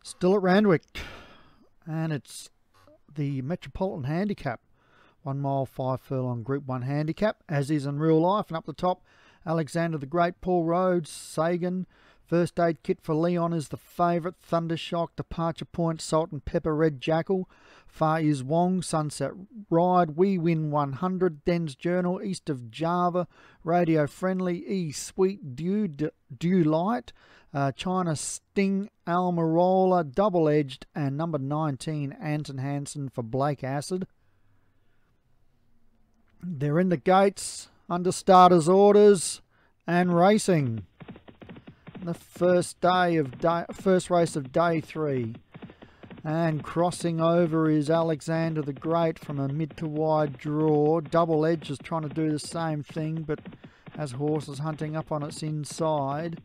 Still at Randwick, and it's the Metropolitan Handicap. 1 mile, 5 furlong Group 1 handicap, as is in real life. And up the top, Alexander the Great, Paul Rhodes, Sagan. First Aid Kit for Leon is the favourite. Thundershock, Departure Point, Salt and Pepper, Red Jackal. Far is Wong, Sunset Ride, We Win 100, Den's Journal, East of Java, Radio Friendly, E Sweet, Dew Light, China Sting, Almirola, Double Edged, and number 19, Anton Hansen for Blake Acid. They're in the gates under starters orders and racing. The first race of day 3. And crossing over is Alexander the Great from a mid to wide draw. Double Edge is trying to do the same thing, but has horses hunting up on its inside.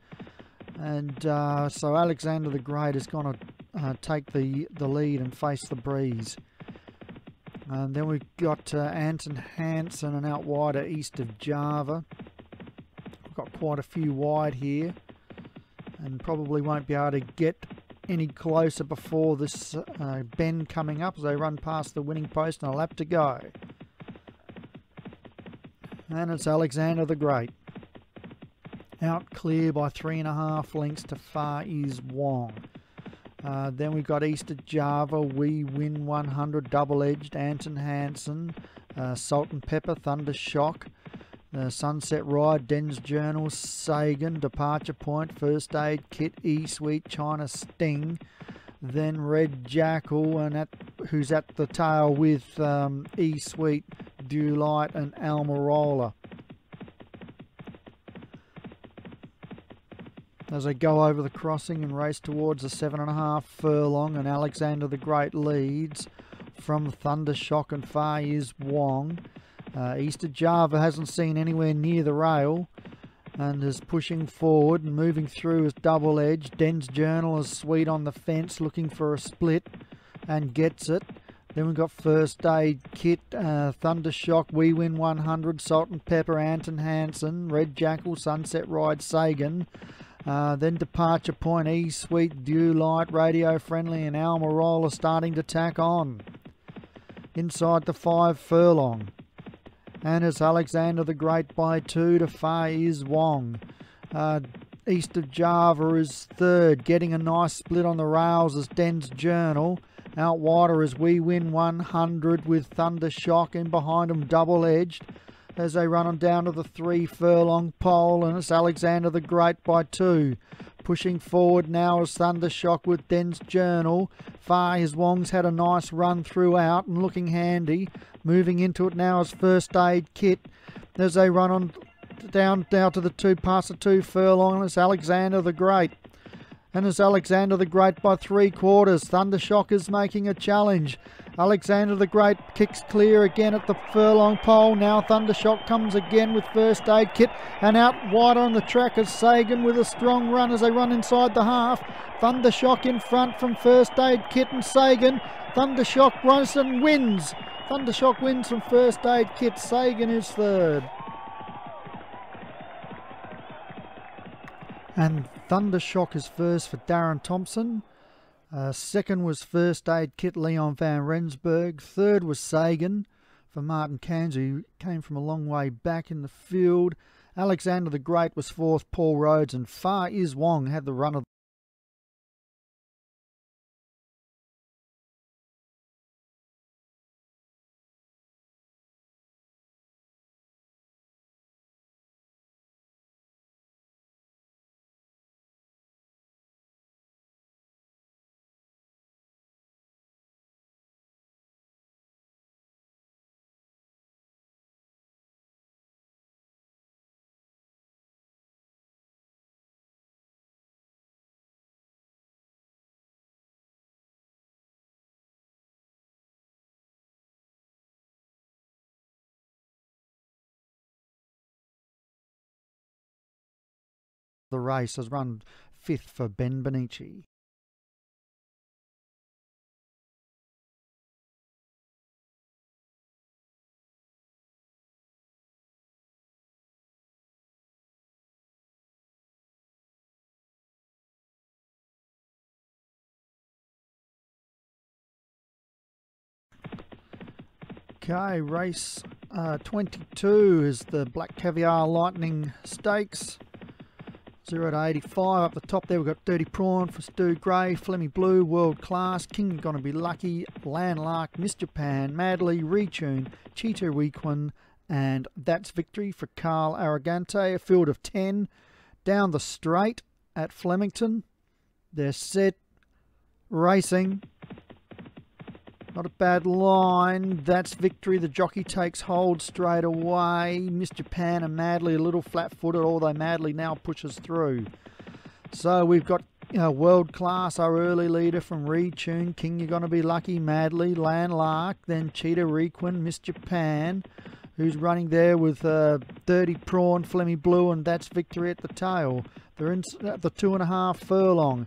And so Alexander the Great is going to take the lead and face the breeze. And then we've got Anton Hansen and out wider East of Java. We've got quite a few wide here, and probably won't be able to get any closer before this bend coming up as they run past the winning post and a lap to go. And it's Alexander the Great. Out clear by 3.5 lengths to Far Is Wong. Then we've got East of Java, We Win 100, Double Edged, Anton Hansen, Salt and Pepper, Thundershock, Sunset Ride, Den's Journal, Sagan, Departure Point, First Aid Kit, E Sweet, China Sting, then Red Jackal, and who's at the tail with E Sweet, Dew Light, and Almirola. As they go over the crossing and race towards the 7.5 furlong, and Alexander the Great leads from Thundershock and Far Is Wong. East of Java hasn't seen anywhere near the rail and is pushing forward, and moving through is Double Edge. Den's Journal is sweet on the fence, looking for a split and gets it. Then we've got First Aid Kit, Thundershock, We Win 100, Salt and Pepper, Anton Hansen, Red Jackal, Sunset Ride, Sagan. Then Departure Point, E Sweet, Dew Light, Radio Friendly, and Almirola starting to tack on. Inside the 5 furlong. And it's Alexander the Great by 2 to Far Is Wong. East of Java is third, getting a nice split on the rails as Den's Journal. Out wider is We Win 100 with Thundershock, in behind them Double Edged as they run on down to the 3 furlong pole, and it's Alexander the Great by 2. Pushing forward now is Thundershock with Den's Journal. Far Is Wong's had a nice run throughout and looking handy. Moving into it now is First Aid Kit as they run on down to the 2 past the 2 furlong, and it's Alexander the Great. And it's Alexander the Great by 3/4. Thundershock is making a challenge. Alexander the Great kicks clear again at the furlong pole. Now Thundershock comes again with First Aid Kit, and out wider on the track is Sagan with a strong run as they run inside the half. Thundershock in front from First Aid Kit and Sagan. Thundershock runs and wins. Thundershock wins from First Aid Kit. Sagan is third. And Thundershock is first for Darren Thompson. Second was First Aid Kit, Leon van Rensburg. Third was Sagan for Martin Cairns, who came from a long way back in the field. Alexander the Great was fourth, Paul Rhodes, and Far Is Wong had the run of the race, has run fifth for Ben Benici. Okay, race 22 is the Black Caviar Lightning Stakes. 0 to 85. Up the top there we've got Dirty Prawn for Stu Gray, Flemmy Blue, World Class, King Gonna Be Lucky, Landlark, Miss Japan, Madly, Retune, Cheetah Weequin, and That's Victory for Carl Arrogante. A field of 10 down the straight at Flemington. They're set, racing. Not a bad line. That's Victory. The jockey takes hold straight away. Miss Japan and Madly a little flat-footed, although Madly now pushes through. So we've got World Class, our early leader from Retune. King, You're Gonna Be Lucky, Madly, Landlark, then Cheetah Requin, Miss Japan, who's running there with Dirty Prawn, Flemmy Blue, and That's Victory at the tail. They're in at the 2.5 furlong.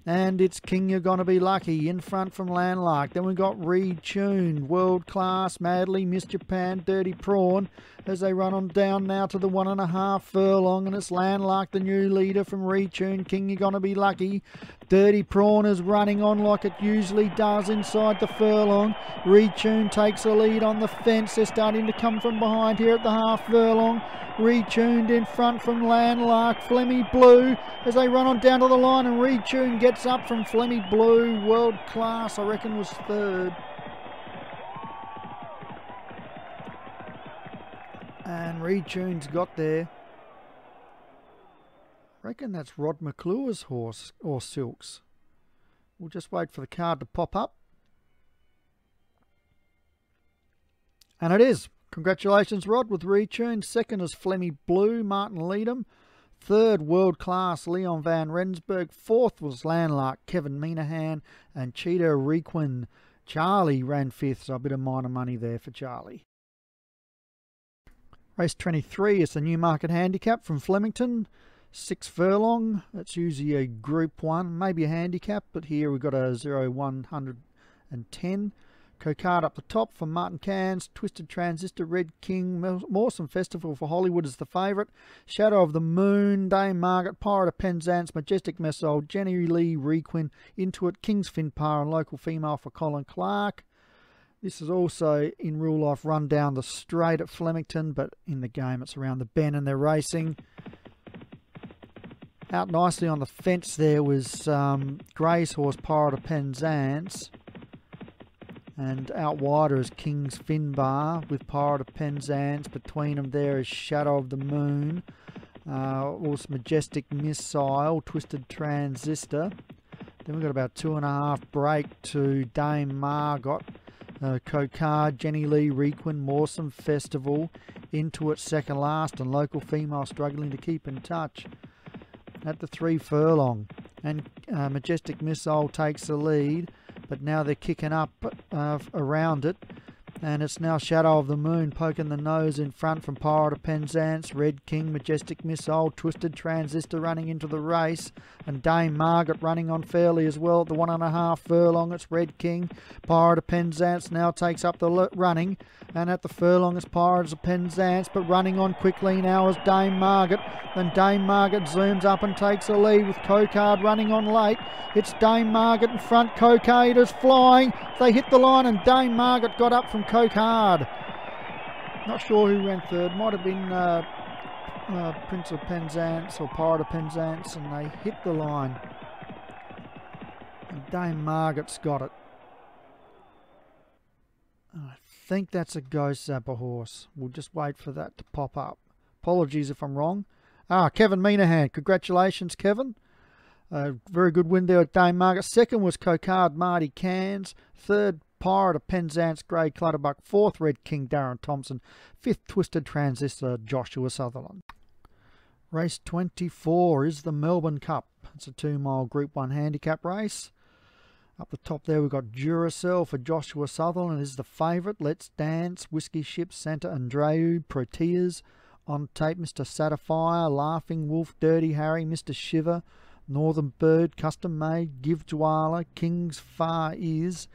And it's King, You're Gonna Be Lucky in front from Landlark. Then we've got Retune, World Class, Madly, Miss Japan, Dirty Prawn as they run on down now to the 1.5 furlong. And it's Landlark, the new leader from Retune. King, You're Gonna Be Lucky. Dirty Prawn is running on like it usually does inside the furlong. Retune takes a lead on the fence. They're starting to come from behind here at the half furlong. Retuned in front from Landlark, Flemmy Blue as they run on down to the line, and Retune gets up from Flemmy Blue. World Class, I reckon, was third. And Retune's got there. I reckon that's Rod McClure's horse or Silks. We'll just wait for the card to pop up. And it is. Congratulations, Rod, with Retune. Second is Flemmy Blue, Martin Leadham. Third, World Class, Leon Van Rensburg. Fourth was Landlark, Kevin Minahan, and Cheetah Requin. Charlie ran fifth, so a bit of minor money there for Charlie. Race 23 is the Newmarket Handicap from Flemington. 6 furlong. That's usually a Group 1, maybe a handicap, but here we've got a 0-110. Cocard up the top for Martin Cairns. Twisted Transistor, Red King, Mawson Festival for Hollywood is the favourite. Shadow of the Moon, Dame Margaret, Pirate of Penzance, Majestic Missile, Jenny Lee Requin, Into It, King's Finpar, and Local Female for Colin Clark. This is also in real life run down the straight at Flemington, but in the game it's around the bend and they're racing. Out nicely on the fence there was Gray's horse, Pirate of Penzance. And out wider is King's Finbar with Pirate of Penzance. Between them there is Shadow of the Moon. Also Majestic Missile, Twisted Transistor. Then we've got about 2.5 break to Dame Margot. Cocard, Jenny Lee Requin, Mawson Festival. Into It second last, and Local Female struggling to keep in touch at the 3 furlong. And Majestic Missile takes the lead. But now they're kicking up around it. And it's now Shadow of the Moon poking the nose in front from Pirate of Penzance, Red King, Majestic Missile, Twisted Transistor running into the race. And Dame Margaret running on fairly as well at the 1.5 furlong. It's Red King. Pirate of Penzance now takes up the running. And at the furlong it's Pirates of Penzance, but running on quickly now is Dame Margaret. Then Dame Margaret zooms up and takes a lead with Cocard running on late. It's Dame Margaret in front. Cocard is flying. They hit the line and Dame Margaret got up from Cocard. Not sure who ran third. Might have been Prince of Penzance or Pirate of Penzance, and they hit the line. And Dame Margaret's got it. I think that's a Ghost Zapper horse. We'll just wait for that to pop up. Apologies if I'm wrong. Kevin Minahan. Congratulations, Kevin. Very good win there at Dame Margaret. Second was Cocard, Marty Cairns. Third, Pirate of Penzance, Grey Clutterbuck. Fourth, Red King, Darren Thompson. Fifth, Twisted Transistor, Joshua Sutherland. Race 24 is the Melbourne Cup. It's a 2-mile Group 1 handicap race. Up the top there we've got Duracell for Joshua Sutherland is the favourite. Let's Dance, Whiskey Ship, Santa Andreu, Proteas. On tape, Mr. Satisfyer, Laughing Wolf, Dirty Harry, Mr. Shiver, Northern Bird, Custom Made, Give Dwala, King's Far Is,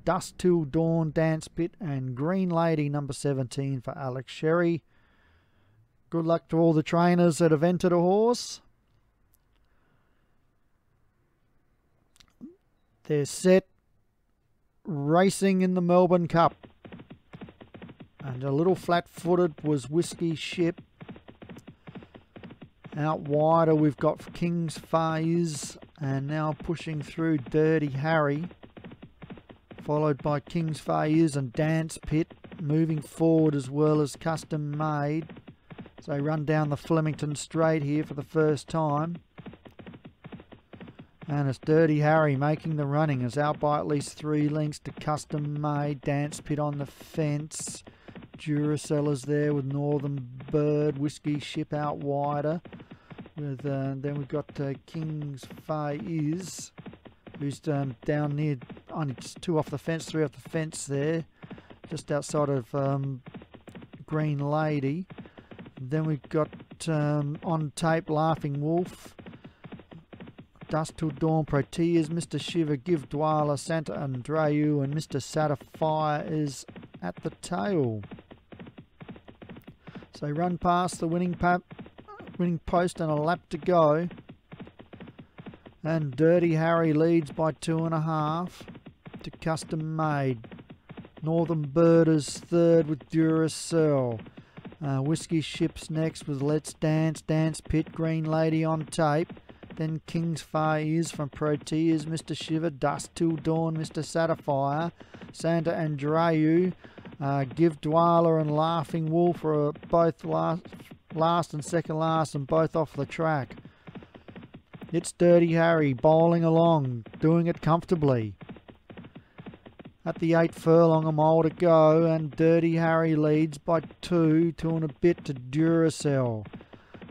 Dust Till Dawn, Dance Bit, and Green Lady number 17 for Alex Sherry. Good luck to all the trainers that have entered a horse. They're set, racing in the Melbourne Cup. And a little flat-footed was Whiskey Ship. Out wider we've got King's Phase, and now pushing through Dirty Harry, followed by King's Phase and Dance Pit, moving forward as well as Custom Made. So they run down the Flemington Straight here for the first time. And it's Dirty Harry making the running, is out by at least 3 lengths to Custom Made. Dance Pit on the fence. Duracell is there with Northern Bird. Whiskey Ship out wider. With then we've got King's Phase, who's down near, only just 2 off the fence, 3 off the fence there, just outside of Green Lady. Then we've got on tape Laughing Wolf, Dust Till Dawn, Proteas, Mr. Shiver, Give Dwala, Santa Andreu, and Mr. Satisfyer is at the tail. So run past the winning post and a lap to go. And Dirty Harry leads by 2.5 to Custom Made. Northern Bird is third with Duracell. Whiskey Ship's next with Let's Dance, Dance Pit, Green Lady on tape. Then King's Phase from Proteas, Mr. Shiver, Dust Till Dawn, Mr. Satisfyer, Santa Andreu, Give Dwala and Laughing Wolf are both last and second last, and both off the track. It's Dirty Harry bowling along, doing it comfortably. At the 8 furlong, a mile to go, and Dirty Harry leads by 2 and a bit to Duracell.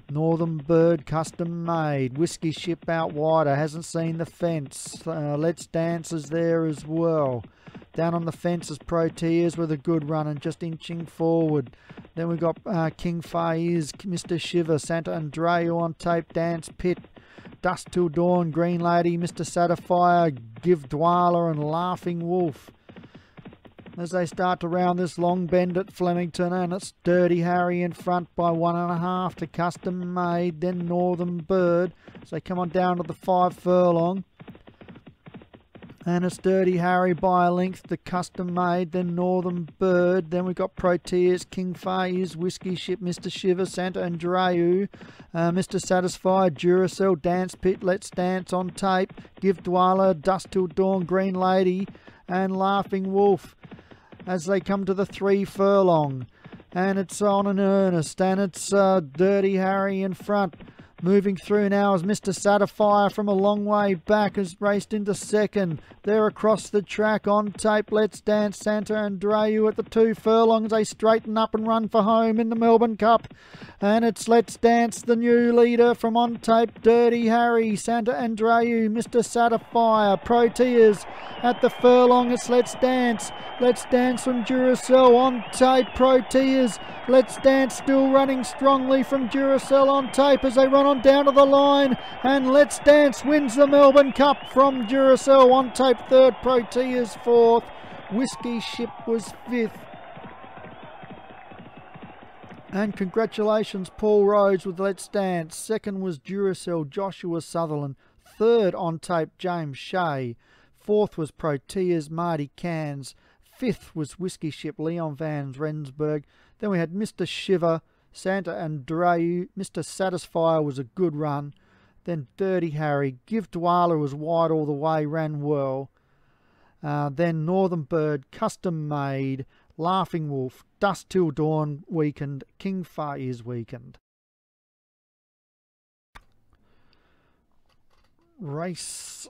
Northern Bird, Custom Made. Whiskey Ship out wider, hasn't seen the fence. Let's Dance is there as well. Down on the fence is Proteas with a good run and just inching forward. Then we've got King Phase, Mr. Shiver, Santa Andreu on tape, Dance Pit, Dust Till Dawn, Green Lady, Mr. Satisfyer, Give Dwala and Laughing Wolf. As they start to round this long bend at Flemington, and it's Dirty Harry in front by 1.5 to Custom Made, then Northern Bird. So they come on down to the 5 furlong. And it's Dirty Harry by a length to Custom Made, then Northern Bird. Then we've got Proteas, King Phase, Whiskey Ship, Mr. Shiver, Santa Andreu, Mr. Satisfied, Duracell, Dance Pit, Let's Dance on tape, Give Dwala, Dust Till Dawn, Green Lady, and Laughing Wolf. As they come to the 3 furlong. And it's on in earnest, and it's Dirty Harry in front. Moving through now is Mr. Satisfyer from a long way back, has raced into second. They're across the track on tape. Let's Dance, Santa Andreu at the 2 furlongs. They straighten up and run for home in the Melbourne Cup. And it's Let's Dance, the new leader from on tape. Dirty Harry, Santa Andreu, Mr. Satisfyer, Proteas at the furlong. It's Let's Dance. Let's Dance from Duracell on tape. Proteas. Let's Dance still running strongly from Duracell on tape as they run on down to the line, and Let's Dance wins the Melbourne Cup from Duracell on tape. 3rd, Proteas 4th, Whiskey Ship was 5th. And congratulations Paul Rhodes with Let's Dance. 2nd was Duracell Joshua Sutherland. 3rd on tape James Shea. 4th was Proteas Marty Cairns. 5th was Whiskey Ship Leon Van Rensburg. Then we had Mr. Shiver, Santa Andreu, Mr. Satisfyer was a good run. Then Dirty Harry, Give Dwala was wide all the way, ran well. Then Northern Bird, Custom Made, Laughing Wolf, Dust Till Dawn weakened, King Phase weakened. Race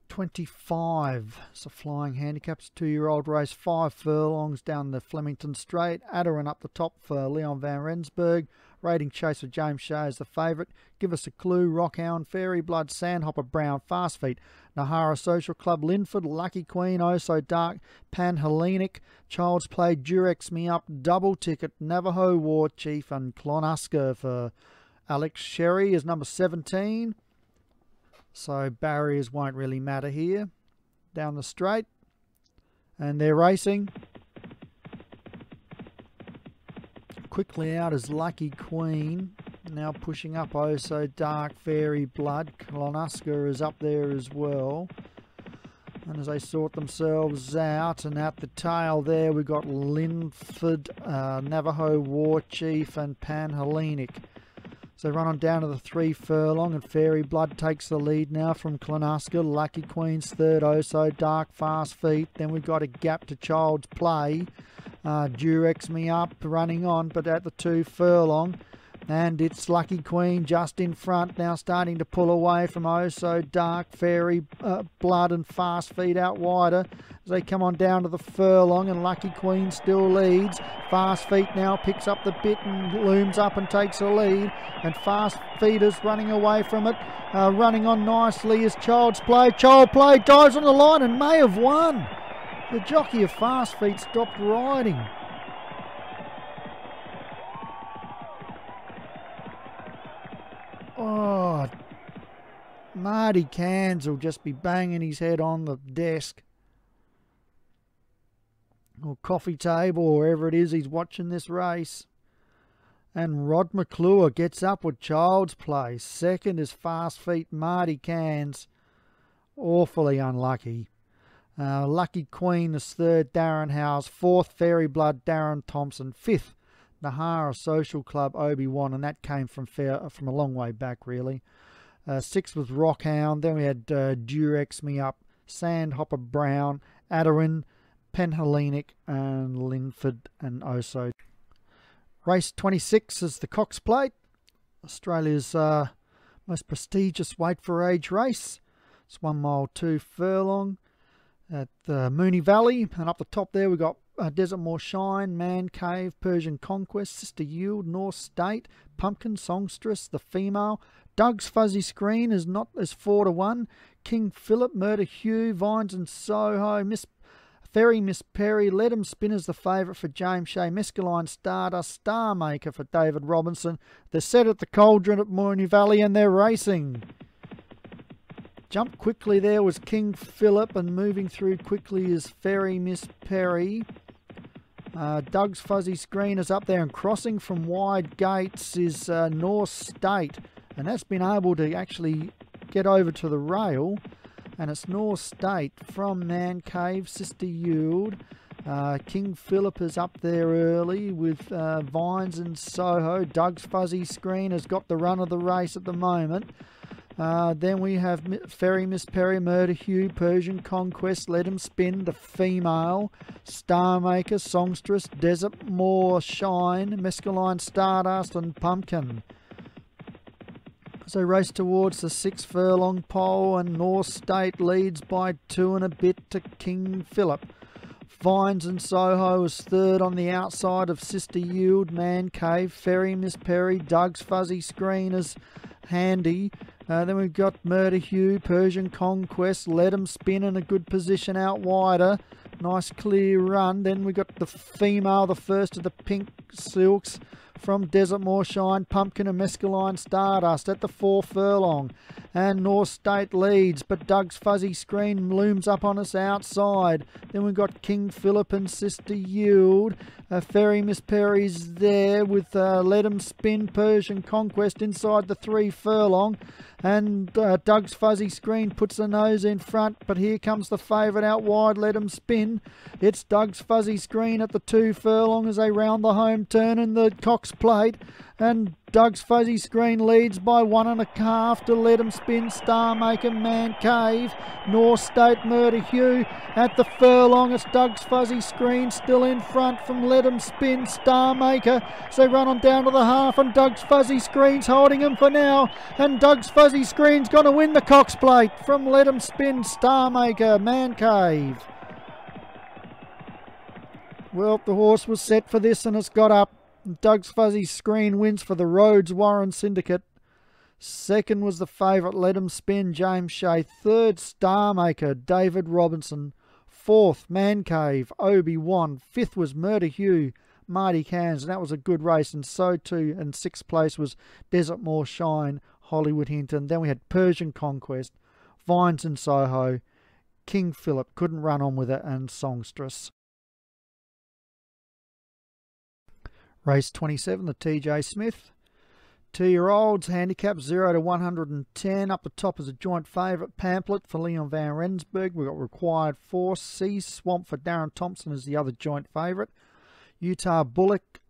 25. It's a flying handicaps, 2-year-old race, 5 furlongs down the Flemington Straight. Adderin up the top for Leon Van Rensburg. Rating chase for James Shea is the favourite. Give us a clue. Rockhound, Fairy Blood, Sandhopper, Brown, Fast Feet, Nahara Social Club, Linford, Lucky Queen, Oh So Dark, Pan Hellenic, Child's Play, Durex Me Up, Double Ticket, Navajo War Chief, and Clonusker for Alex Sherry is number 17. So barriers won't really matter here. Down the straight. And they're racing. Quickly out is Lucky Queen. Now pushing up Oh So Dark, Fairy Blood. Clonusker is up there as well. And as they sort themselves out, and at the tail there we got Linford, Navajo War Chief and Panhellenic. So run on down to the 3 furlong, and Fairy Blood takes the lead now from Clunaska. Lucky Queen's third, Oh So Dark, Fast Feet. Then we've got a gap to Child's Play. Durex Me Up running on, but at the 2 furlong. And it's Lucky Queen just in front now, starting to pull away from Oh So Dark, Fairy Blood and Fast Feet out wider as they come on down to the furlong, and Lucky Queen still leads. Fast Feet now picks up the bit and looms up and takes a lead, and Fast Feet is running away from it. Running on nicely is Child's Play. Child's Play dives on the line and may have won. The jockey of Fast Feet stopped riding. Oh, Marty Cairns will just be banging his head on the desk or coffee table or wherever it is he's watching this race. And Rod McClure gets up with Child's Play. Second is Fast Feet, Marty Cairns. Awfully unlucky. Lucky Queen is third, Darren Howes. Fourth, Fairy Blood, Darren Thompson. Fifth, Nahara Social Club, Obi-Wan, and that came from a long way back, really. Sixth was Rockhound. Then we had Durex Me Up, Sandhopper Brown, Adarin, Panhellenic, and Linford and Oso. Race 26 is the Cox Plate, Australia's most prestigious weight for age race. It's 1 mile 2 furlong at Moonee Valley, and up the top there we got Desert More Shine, Man Cave, Persian Conquest, Sister Yield, North State, Pumpkin, Songstress, the female. Doug's Fuzzy Screen is 4-1. King Philip, Murder Hugh, Vines and Soho, Miss Perry, Let 'Em Spin is the favourite for James Shea, Mescaline Stardust, Star Maker for David Robinson. They're set at the Cauldron at Moonee Valley and they're racing. Jump quickly there was King Philip, and moving through quickly is Fairy Miss Perry. Doug's Fuzzy Screen is up there, and crossing from wide gates is North State, and that's been able to actually get over to the rail, and it's North State from Man Cave, Sister Yield. King Philip is up there early with Vines and Soho. Doug's Fuzzy Screen has got the run of the race at the moment. Then we have Fairy Miss Perry, Murder Hugh, Persian Conquest, Let 'Em Spin, the female, Star Maker, Songstress, Desert More Shine, Mescaline Stardust and Pumpkin. So race towards the 6 furlong pole, and North State leads by 2 and a bit to King Philip. Vines and Soho is third on the outside of Sister Yield, Man Cave, Fairy Miss Perry, Doug's Fuzzy Screen is handy. Then we've got Murder Hugh, Persian Conquest, Let 'Em Spin in a good position out wider. Nice clear run. Then we've got the female, the first of the pink silks from Desert More Shine, Pumpkin and Mescaline Stardust at the 4 furlong. And North State leads, but Doug's Fuzzy Screen looms up on us outside. Then we've got King Philip and Sister Yield. Fairy Miss Perry's there with Let 'Em Spin, Persian Conquest inside the 3 furlong. And Doug's Fuzzy Screen puts the nose in front, but here comes the favourite out wide, Let 'Em Spin. It's Doug's Fuzzy Screen at the 2 furlong as they round the home turn in the Cox Plate. And Doug's Fuzzy Screen leads by 1.5 to Let 'Em Spin, Star Maker, Man Cave, North State, Murder Hugh. At the furlong, it's Doug's Fuzzy Screen still in front from Let 'Em Spin, Star Maker. So they run on down to the half, and Doug's Fuzzy Screen's holding him for now. And Doug's Fuzzy Screen's going to win the Cox Plate from Let 'Em Spin, Star Maker, Man Cave. Well, the horse was set for this and it's got up. Doug's Fuzzy Screen wins for the Rhodes Warren Syndicate. Second was the favourite, Let 'Em Spin, James Shea. Third, Star Maker, David Robinson. Fourth, Man Cave, Obi-Wan. Fifth was Murder Hugh, Marty Cairns, and that was a good race. And so too, in 6th place was Desert More Shine, Hollywood Hinton. Then we had Persian Conquest, Vines and Soho, King Philip, couldn't run on with it, and Songstress. Race 27, the TJ Smith. 2-year-olds, handicap 0 to 110. Up the top is a joint favourite, Pamphlet for Leon van Rensburg. We've got Required Force. Sea Swamp for Darren Thompson is the other joint favourite. Utah Bullock,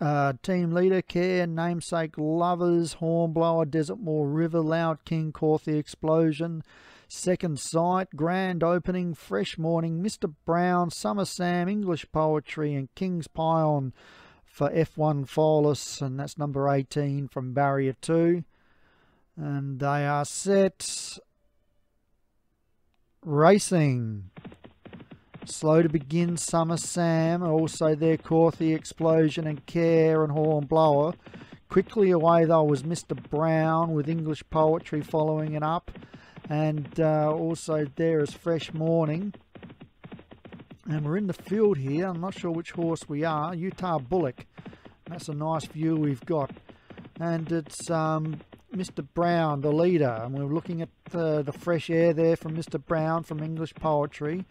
team leader, Care, Namesake Lovers, Hornblower, Desert Moor River, Loud King, Corthy Explosion, Second Sight, Grand Opening, Fresh Morning, Mr. Brown, Summer Sam, English Poetry, and King's Pion for F1 Follis, and that's number 18 from Barrier 2. And they are set racing. Slow to begin, Summer Sam, also there Corthy Explosion and Care and Hornblower. Quickly away though was Mr. Brown with English Poetry following it up. And also there is Fresh Morning. And we're in the field here. I'm not sure which horse we are. Utah Bullock. That's a nice view we've got. And it's Mr. Brown, the leader. And we're looking at the fresh air there from Mr. Brown from English Poetry.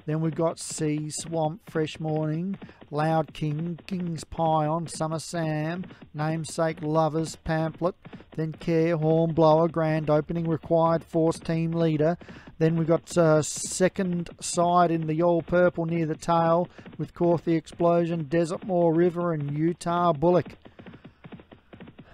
Then we've got Sea Swamp, Fresh Morning, Loud King, King's Pion, Summer Sam, Namesake Lovers, Pamphlet. Then Care, Hornblower, Grand Opening, Required Force, team leader. Then we've got Second Side in the all purple near the tail with Corthy Explosion, Desert Moor River and Utah Bullock.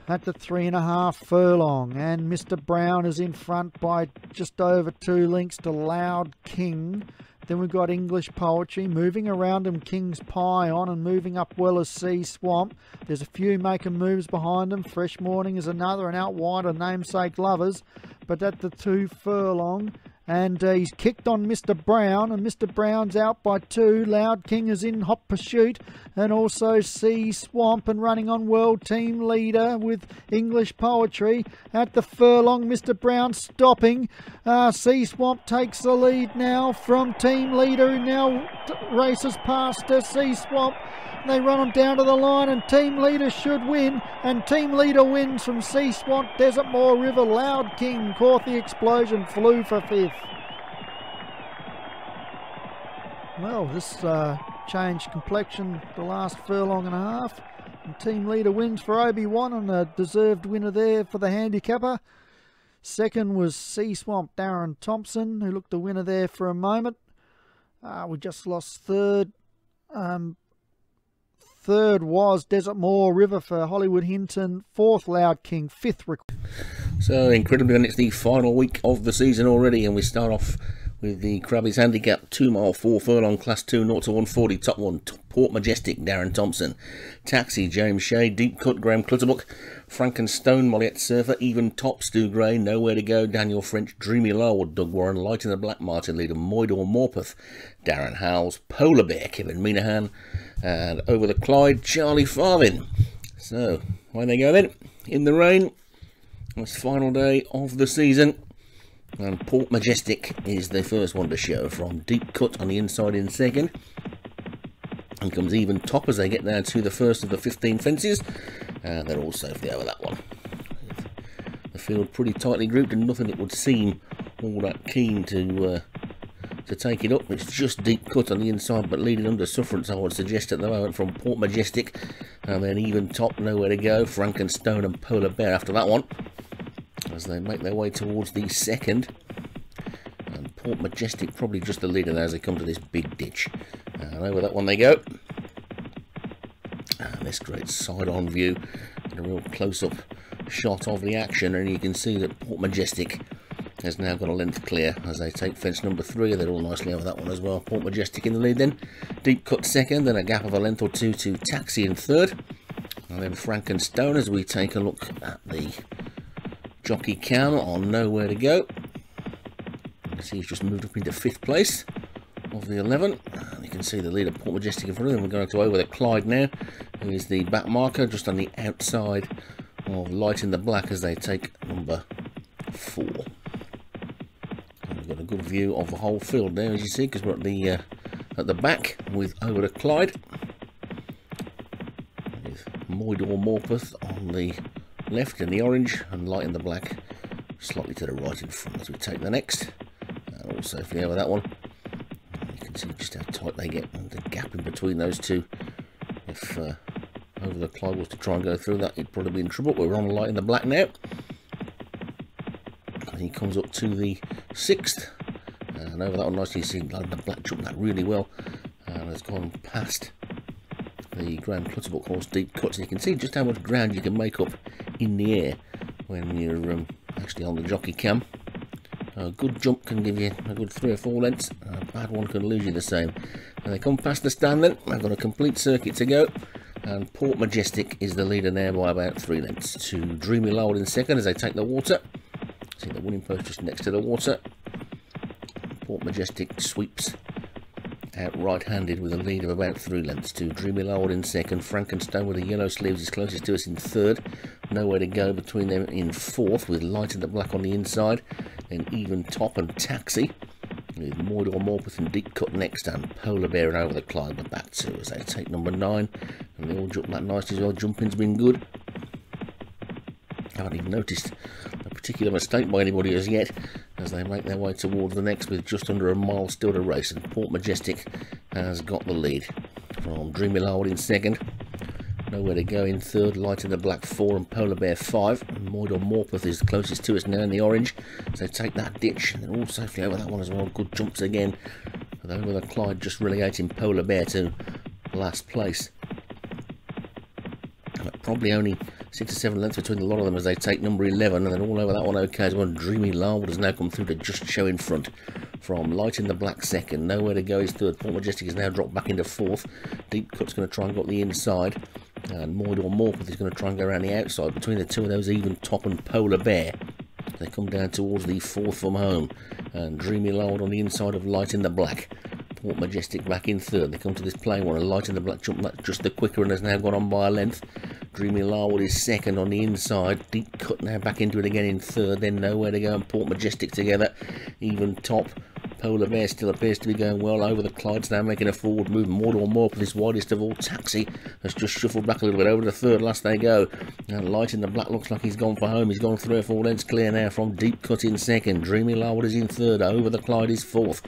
At the 3.5 furlong, and Mr. Brown is in front by just over 2 lengths to Loud King. Then we've got English Poetry moving around him, King's Pion, and moving up well as Sea Swamp. There's a few making moves behind him. Fresh Morning is another, and out wide are Namesake Lovers. But at the 2 furlong, and he's kicked on Mr. Brown, and Mr. Brown's out by 2. Loud King is in hot pursuit, and also Sea Swamp, and running on world team leader with English Poetry. At the furlong, Mr. Brown stopping. Sea Swamp takes the lead now from team leader, who now races past Sea Swamp. They run them down to the line, and team leader should win, and team leader wins from Sea Swamp, Desert Moor River, Loud King, Corthy Explosion flew for 5th. Well, this changed complexion the last furlong and a half, and team leader wins for Obi-Wan, and a deserved winner there for the handicapper. Second was Sea Swamp, Darren Thompson, who looked the winner there for a moment. We just lost third. Third was Desert Moor River for Hollywood Hinton. 4th, Loud King. 5th. So incredibly, and it's the final week of the season already, and we start off with the Crabbies handicap 2 mile 4 furlong class 2 0 to 140. Top 1 Port Majestic, Darren Thompson. Taxi, James Shea. Deep Cut, Graham Clutterbuck. Frankenstone, Molliette Surfer. Even Top, Stu Gray. Nowhere to Go, Daniel French. Dreamy Larwood, Doug Warren. Light in the Black, Martin Leader. Moidor Morpeth, Darren Howells. Polar Bear, Kevin Minahan. And Over the Clyde, Charlie Farthing. So, away they go then, in the rain. It's final day of the season. And Port Majestic is the first one to show, from Deep Cut on the inside in second. And comes Even Top as they get down to the first of the 15 fences. And they're all safely over that one. The field pretty tightly grouped, and nothing it would seem all that keen to take it up. It's just Deep Cut on the inside, but leading under sufferance, I would suggest at the moment, from Port Majestic. And then Even Top, Nowhere to Go, Frankenstone and Polar Bear after that one, as they make their way towards the second. And Port Majestic probably just the leader there as they come to this big ditch. And over that one they go. And this great side-on view, and a real close-up shot of the action, and you can see that Port Majestic has now got a length clear as they take fence number 3. They're all nicely over that one as well. Port Majestic in the lead then. Deep Cut second, then a gap of a length or 2 to Taxi in third. And then Frankenstone as we take a look at the jockey cam on Nowhere to Go. You can see he's just moved up into 5th place of the 11. And you can see the leader, Port Majestic, in front of them. We're going to Over the Clyde now, who is the back marker just on the outside of Light in the Black as they take number 4. Got a good view of the whole field there, as you see, because we're at the back with Over the Clyde, with Moidor Morpeth on the left in the orange, and Light in the Black slightly to the right in front as we take the next. And also safely over that one. You can see just how tight they get, and the gap in between those two. If Over the Clyde was to try and go through that, he'd probably be in trouble. We're on Light in the Black now. And he comes up to the 6th. And over that one nicely, you see Light in the Black jumped that really well. And has gone past the Graham Clutterbuck horse Deep Cut. So you can see just how much ground you can make up in the air when you're actually on the jockey cam. A good jump can give you a good 3 or 4 lengths. A bad one can lose you the same. And they come past the stand then. They've got a complete circuit to go. And Port Majestic is the leader there by about 3 lengths to Dreamy Lord in second as they take the water. See the winning post just next to the water. Port Majestic sweeps out right-handed with a lead of about 3 lengths to Dreamy Lord in second. Frankenstein with the yellow sleeves is closest to us in third. Nowhere to go between them in fourth with Light in the Black on the inside. Then Even Top and Taxi with Mordor Morpeth and Deep Cut next, and Polar Bear and Over the Clyde the back two as they take number 9. And they all jump that nicely as well. Jumping's been good. I haven't even noticed a particular mistake by anybody as yet as they make their way towards the next with just under a mile still to race. And Port Majestic has got the lead from Dreamy Lord in second. Nowhere to go in third. Light in the Black 4 and Polar Bear 5. And Mordor Morpeth is closest to us now in the orange. So they take that ditch and they're all safely over that one as well. Good jumps again. With Over the Clyde just relegating Polar Bear to last place. But probably only 6 or 7 lengths between a lot of them as they take number 11, and then all over that one okay as well. Dreamy Lord has now come through to just show in front from Light in the Black second. Nowhere to go is third. Port Majestic has now dropped back into fourth. Deep Cut's going to try and go up the inside, and Mordor Morpeth is going to try and go around the outside. Between the two of those, Even Top and Polar Bear, they come down towards the fourth from home, and Dreamy Lord on the inside of Light in the Black. Port Majestic back in third. They come to this plain one, and Light in the Black jumped that just the quicker and has now gone on by a length. Dreamy Lord is second on the inside. Deep Cut now back into it again in third. Then Nowhere to Go and Port Majestic together. Even Top. Polar Bear still appears to be going well. Over the Clyde's now making a forward move. Mordor Morpeth is widest of all. Taxi has just shuffled back a little bit over to third. Last they go. And Light in the Black looks like he's gone for home. He's gone 3 or 4 lengths clear now from Deep Cut in second. Dreamy Lord is in third. Over the Clyde is fourth.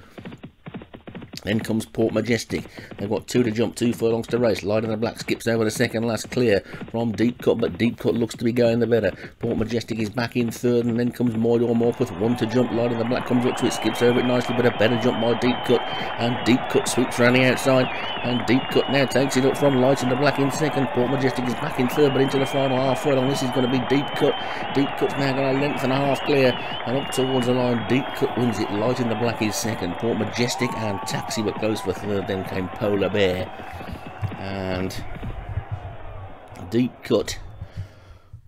Then comes Port Majestic. They've got 2 to jump, 2 furlongs to race. Light in the Black skips over the second last clear from Deep Cut, but Deep Cut looks to be going the better. Port Majestic is back in third, and then comes Mordor Morpeth. 1 to jump. Light in the Black comes up to it, skips over it nicely, but a better jump by Deep Cut. And Deep Cut sweeps around the outside, and Deep Cut now takes it up from Light in the Black in second. Port Majestic is back in third, but into the final half furlong. This is going to be Deep Cut. Deep Cut's now got a length and a half clear, and up towards the line. Deep Cut wins it. Light in the Black is second. Port Majestic and Taxi were close for third. Then came Polar Bear, and Deep Cut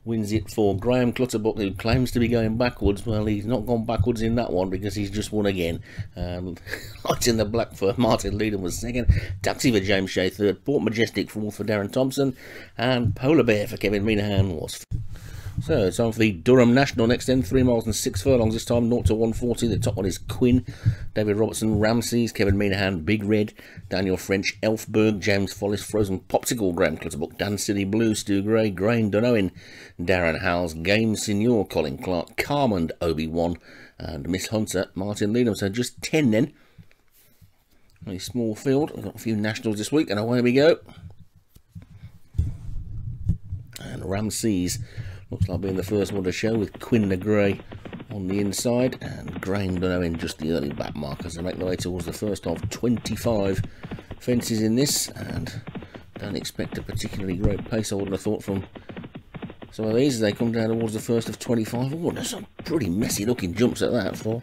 wins it for Graham Clutterbuck, who claims to be going backwards. Well, he's not gone backwards in that one because he's just won again. Light in the Black for Martin Leedham was second. Taxi for James Shea third. Port Majestic fourth for Darren Thompson, and Polar Bear for Kevin Minahan was. So it's on for the Durham National next then. 3 miles and 6 furlongs this time, 0 to 140. The top one is Quinn, David Robertson, Ramses, Kevin Minahan, Big Red, Daniel French, Elfberg, James Follis, Frozen Popsicle, Graham Clutterbuck, Dan City Blue, Stu Gray, Grain Dunowen, Darren Howells, Game Senior, Colin Clark, Carmond, Obi-Wan, and Miss Hunter, Martin Leedham. So just 10 then. A small field. We've got a few nationals this week, and away we go. And Ramses looks like being the first one to show, with Quinn the Grey on the inside and Grain Dunowen just the early back markers. They make their way towards the first of 25 fences in this, and don't expect a particularly great pace, I wouldn't have thought, from some of these as they come down towards the first of 25. Oh, there's some pretty messy looking jumps at that for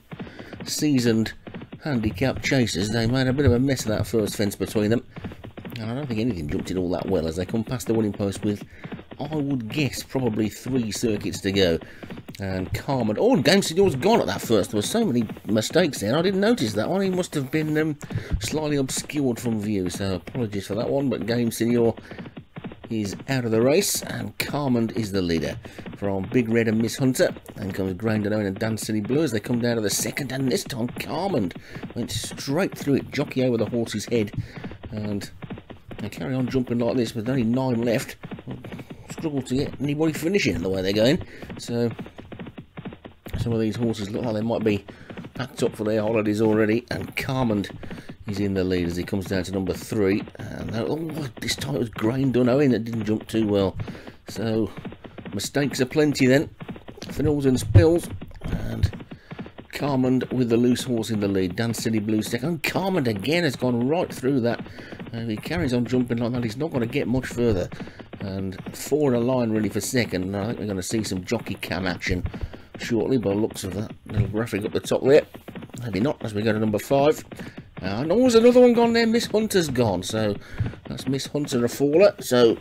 seasoned handicap chasers. They made a bit of a mess of that first fence between them, and I don't think anything jumped it all that well as they come past the winning post with, I would guess, probably 3 circuits to go. And Carmen, oh, Game Senior's gone at that first. There were so many mistakes there. I didn't notice that one. He must have been slightly obscured from view, so apologies for that one. But Game Senior is out of the race, and Carmen is the leader from Big Red and Miss Hunter. And comes Grain Dunowen and Dan City Blue as they come down to the second, and this time Carmen went straight through it, jockey over the horse's head, and they carry on jumping like this with only 9 left. Struggle to get anybody finishing the way they're going, so some of these horses look like they might be packed up for their holidays already. And Carmond He's in the lead as he comes down to number 3. And this time it was Grain Dunowin that didn't jump too well. So mistakes are plenty then. Finals and spills. And Carmond with the loose horse in the lead. Dan City Blue second. And Carmond again has gone right through that. If he carries on jumping like that, he's not going to get much further. And 4 in a line really for second. And I think we're going to see some jockey cam action shortly by the looks of that little graphic up the top there. Maybe not as we go to number 5. And there's another one gone there. Miss Hunter's gone. So that's Miss Hunter a faller. So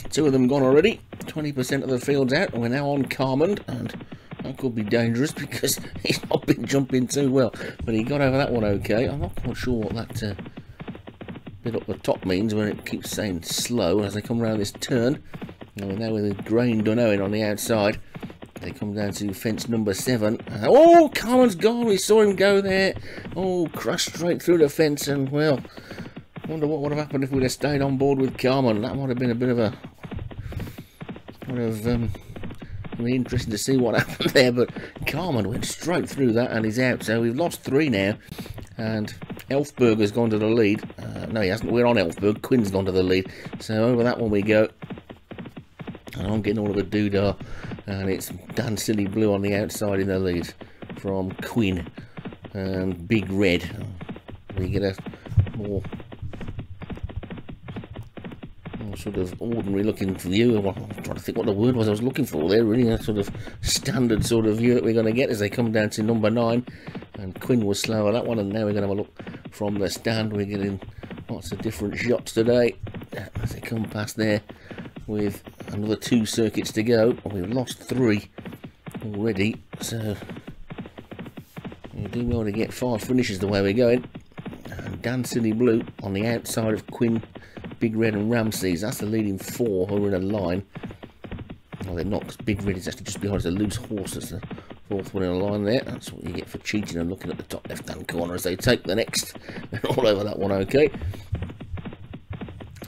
2 of them gone already. 20% of the field's out. And we're now on Carmond. And that could be dangerous because he's not been jumping too well. But he got over that one okay. I'm not quite sure what that bit up the top means when it keeps saying slow as they come around this turn. And we're now with a Grain Dunowin on the outside. They come down to fence number 7. Oh, Carmen's gone. We saw him go there. Oh, crashed straight through the fence. And, well, I wonder what would have happened if we'd have stayed on board with Carmen. That might have been a bit of a... be interesting to see what happened there. But Carmen went straight through that and he's out. So we've lost 3 now. And Elfberg has gone to the lead. No, he hasn't. We're on Elfberg. Quinn's gone to the lead. So over that one we go. And I'm getting all of a doodah. And it's Dan Silly Blue on the outside in the lead from Quinn and Big Red. We get a more sort of ordinary looking view. I'm trying to think what the word was I was looking for there. Really a sort of standard sort of view that we're going to get as they come down to number 9. And Quinn was slower that one. And now we're going to have a look from the stand. We're getting lots of different shots today as they come past there with another 2 circuits to go. We've lost 3 already, so we're doing well to get 5 finishes the way we're going. And Dan Silly Blue on the outside of Quinn, Big Red and Ramses. That's the leading 4 who are in a line. Well, they're not, because Big Red is actually just behind us. A loose horse. That's the 4th one in a line there. That's what you get for cheating and looking at the top left hand corner as they take the next. They're all over that one okay.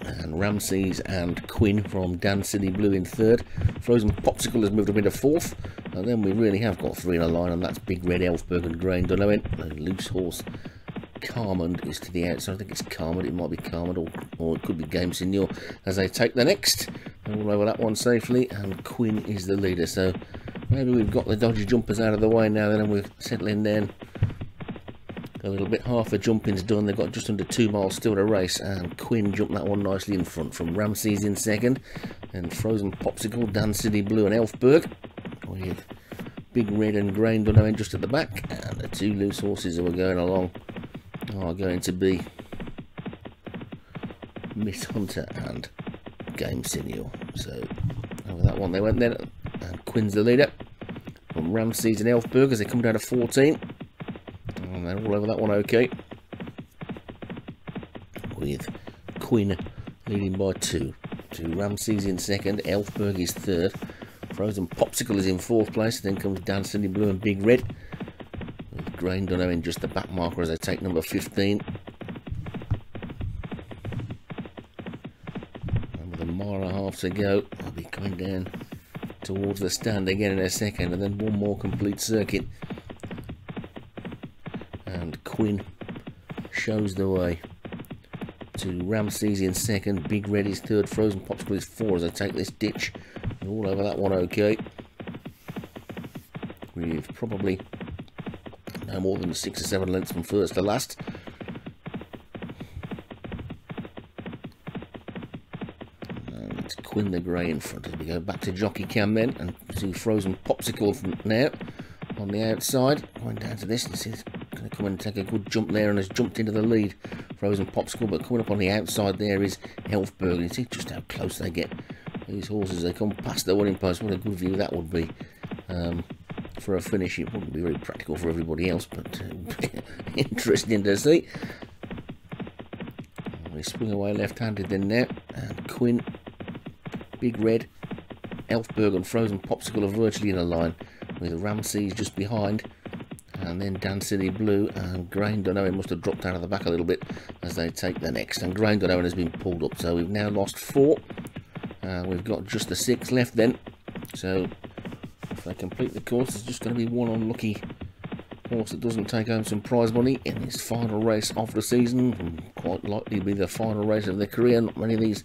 And Ramses and Quinn from Dan City Blue in 3rd. Frozen Popsicle has moved up into 4th. And then we really have got 3 in a line, and that's Big Red, Elfberg and Grain Dunowin. The loose horse Carmond is to the outside. I think it's Carmond. It might be Carmond or it could be Game Senior as they take the next. And all over that one safely. And Quinn is the leader. So maybe we've got the dodgy jumpers out of the way now then, and we're settling down a little bit. Half the jumping's done. They've got just under 2 miles still to race, and Quinn jumped that one nicely in front from Ramses in 2nd, and Frozen Popsicle, Dan City Blue and Elfberg with Big Red and Grain Dunowin just at the back. And the 2 loose horses that were going along are going to be Miss Hunter and Game Senior. So over that one they went then, and Quinn's the leader from Ramses and Elfberg as they come down to 14. And they're all over that one okay, with Quinn leading by 2 to Ramses in 2nd, Elfberg is 3rd, Frozen Popsicle is in 4th place, then comes Dan City Blue and Big Red, with Grain Dunowin just the back marker as they take number 15. And with a mile and a half to go, I'll be coming down towards the stand again in a second, and then one more complete circuit. And Quinn shows the way to Ramses in 2nd, Big Red is 3rd, Frozen Popsicle is 4 as I take this ditch. And all over that one okay. We've probably no more than 6 or 7 lengths from first to last. And it's Quinn the Grey in front as we go back to jockey cam then and see Frozen Popsicle from now on the outside. Going down to this and see it's going to come and take a good jump there and has jumped into the lead. Frozen Popsicle, but coming up on the outside there is Elfberg. You see just how close they get. These horses, they come past the winning post. What a good view that would be for a finish. It wouldn't be very practical for everybody else, but interesting to see. We swing away left-handed then now, and Quinn, Big Red, Elfberg and Frozen Popsicle are virtually in a line, with Ramses just behind, and then Dan City Blue and Grain Dunowin must have dropped out of the back a little bit as they take the next, and Grain Dunowin has been pulled up, so we've now lost 4. We've got just the 6 left then, so if they complete the course there's just going to be one unlucky horse that doesn't take home some prize money in his final race of the season, and quite likely be the final race of their career. Not many of these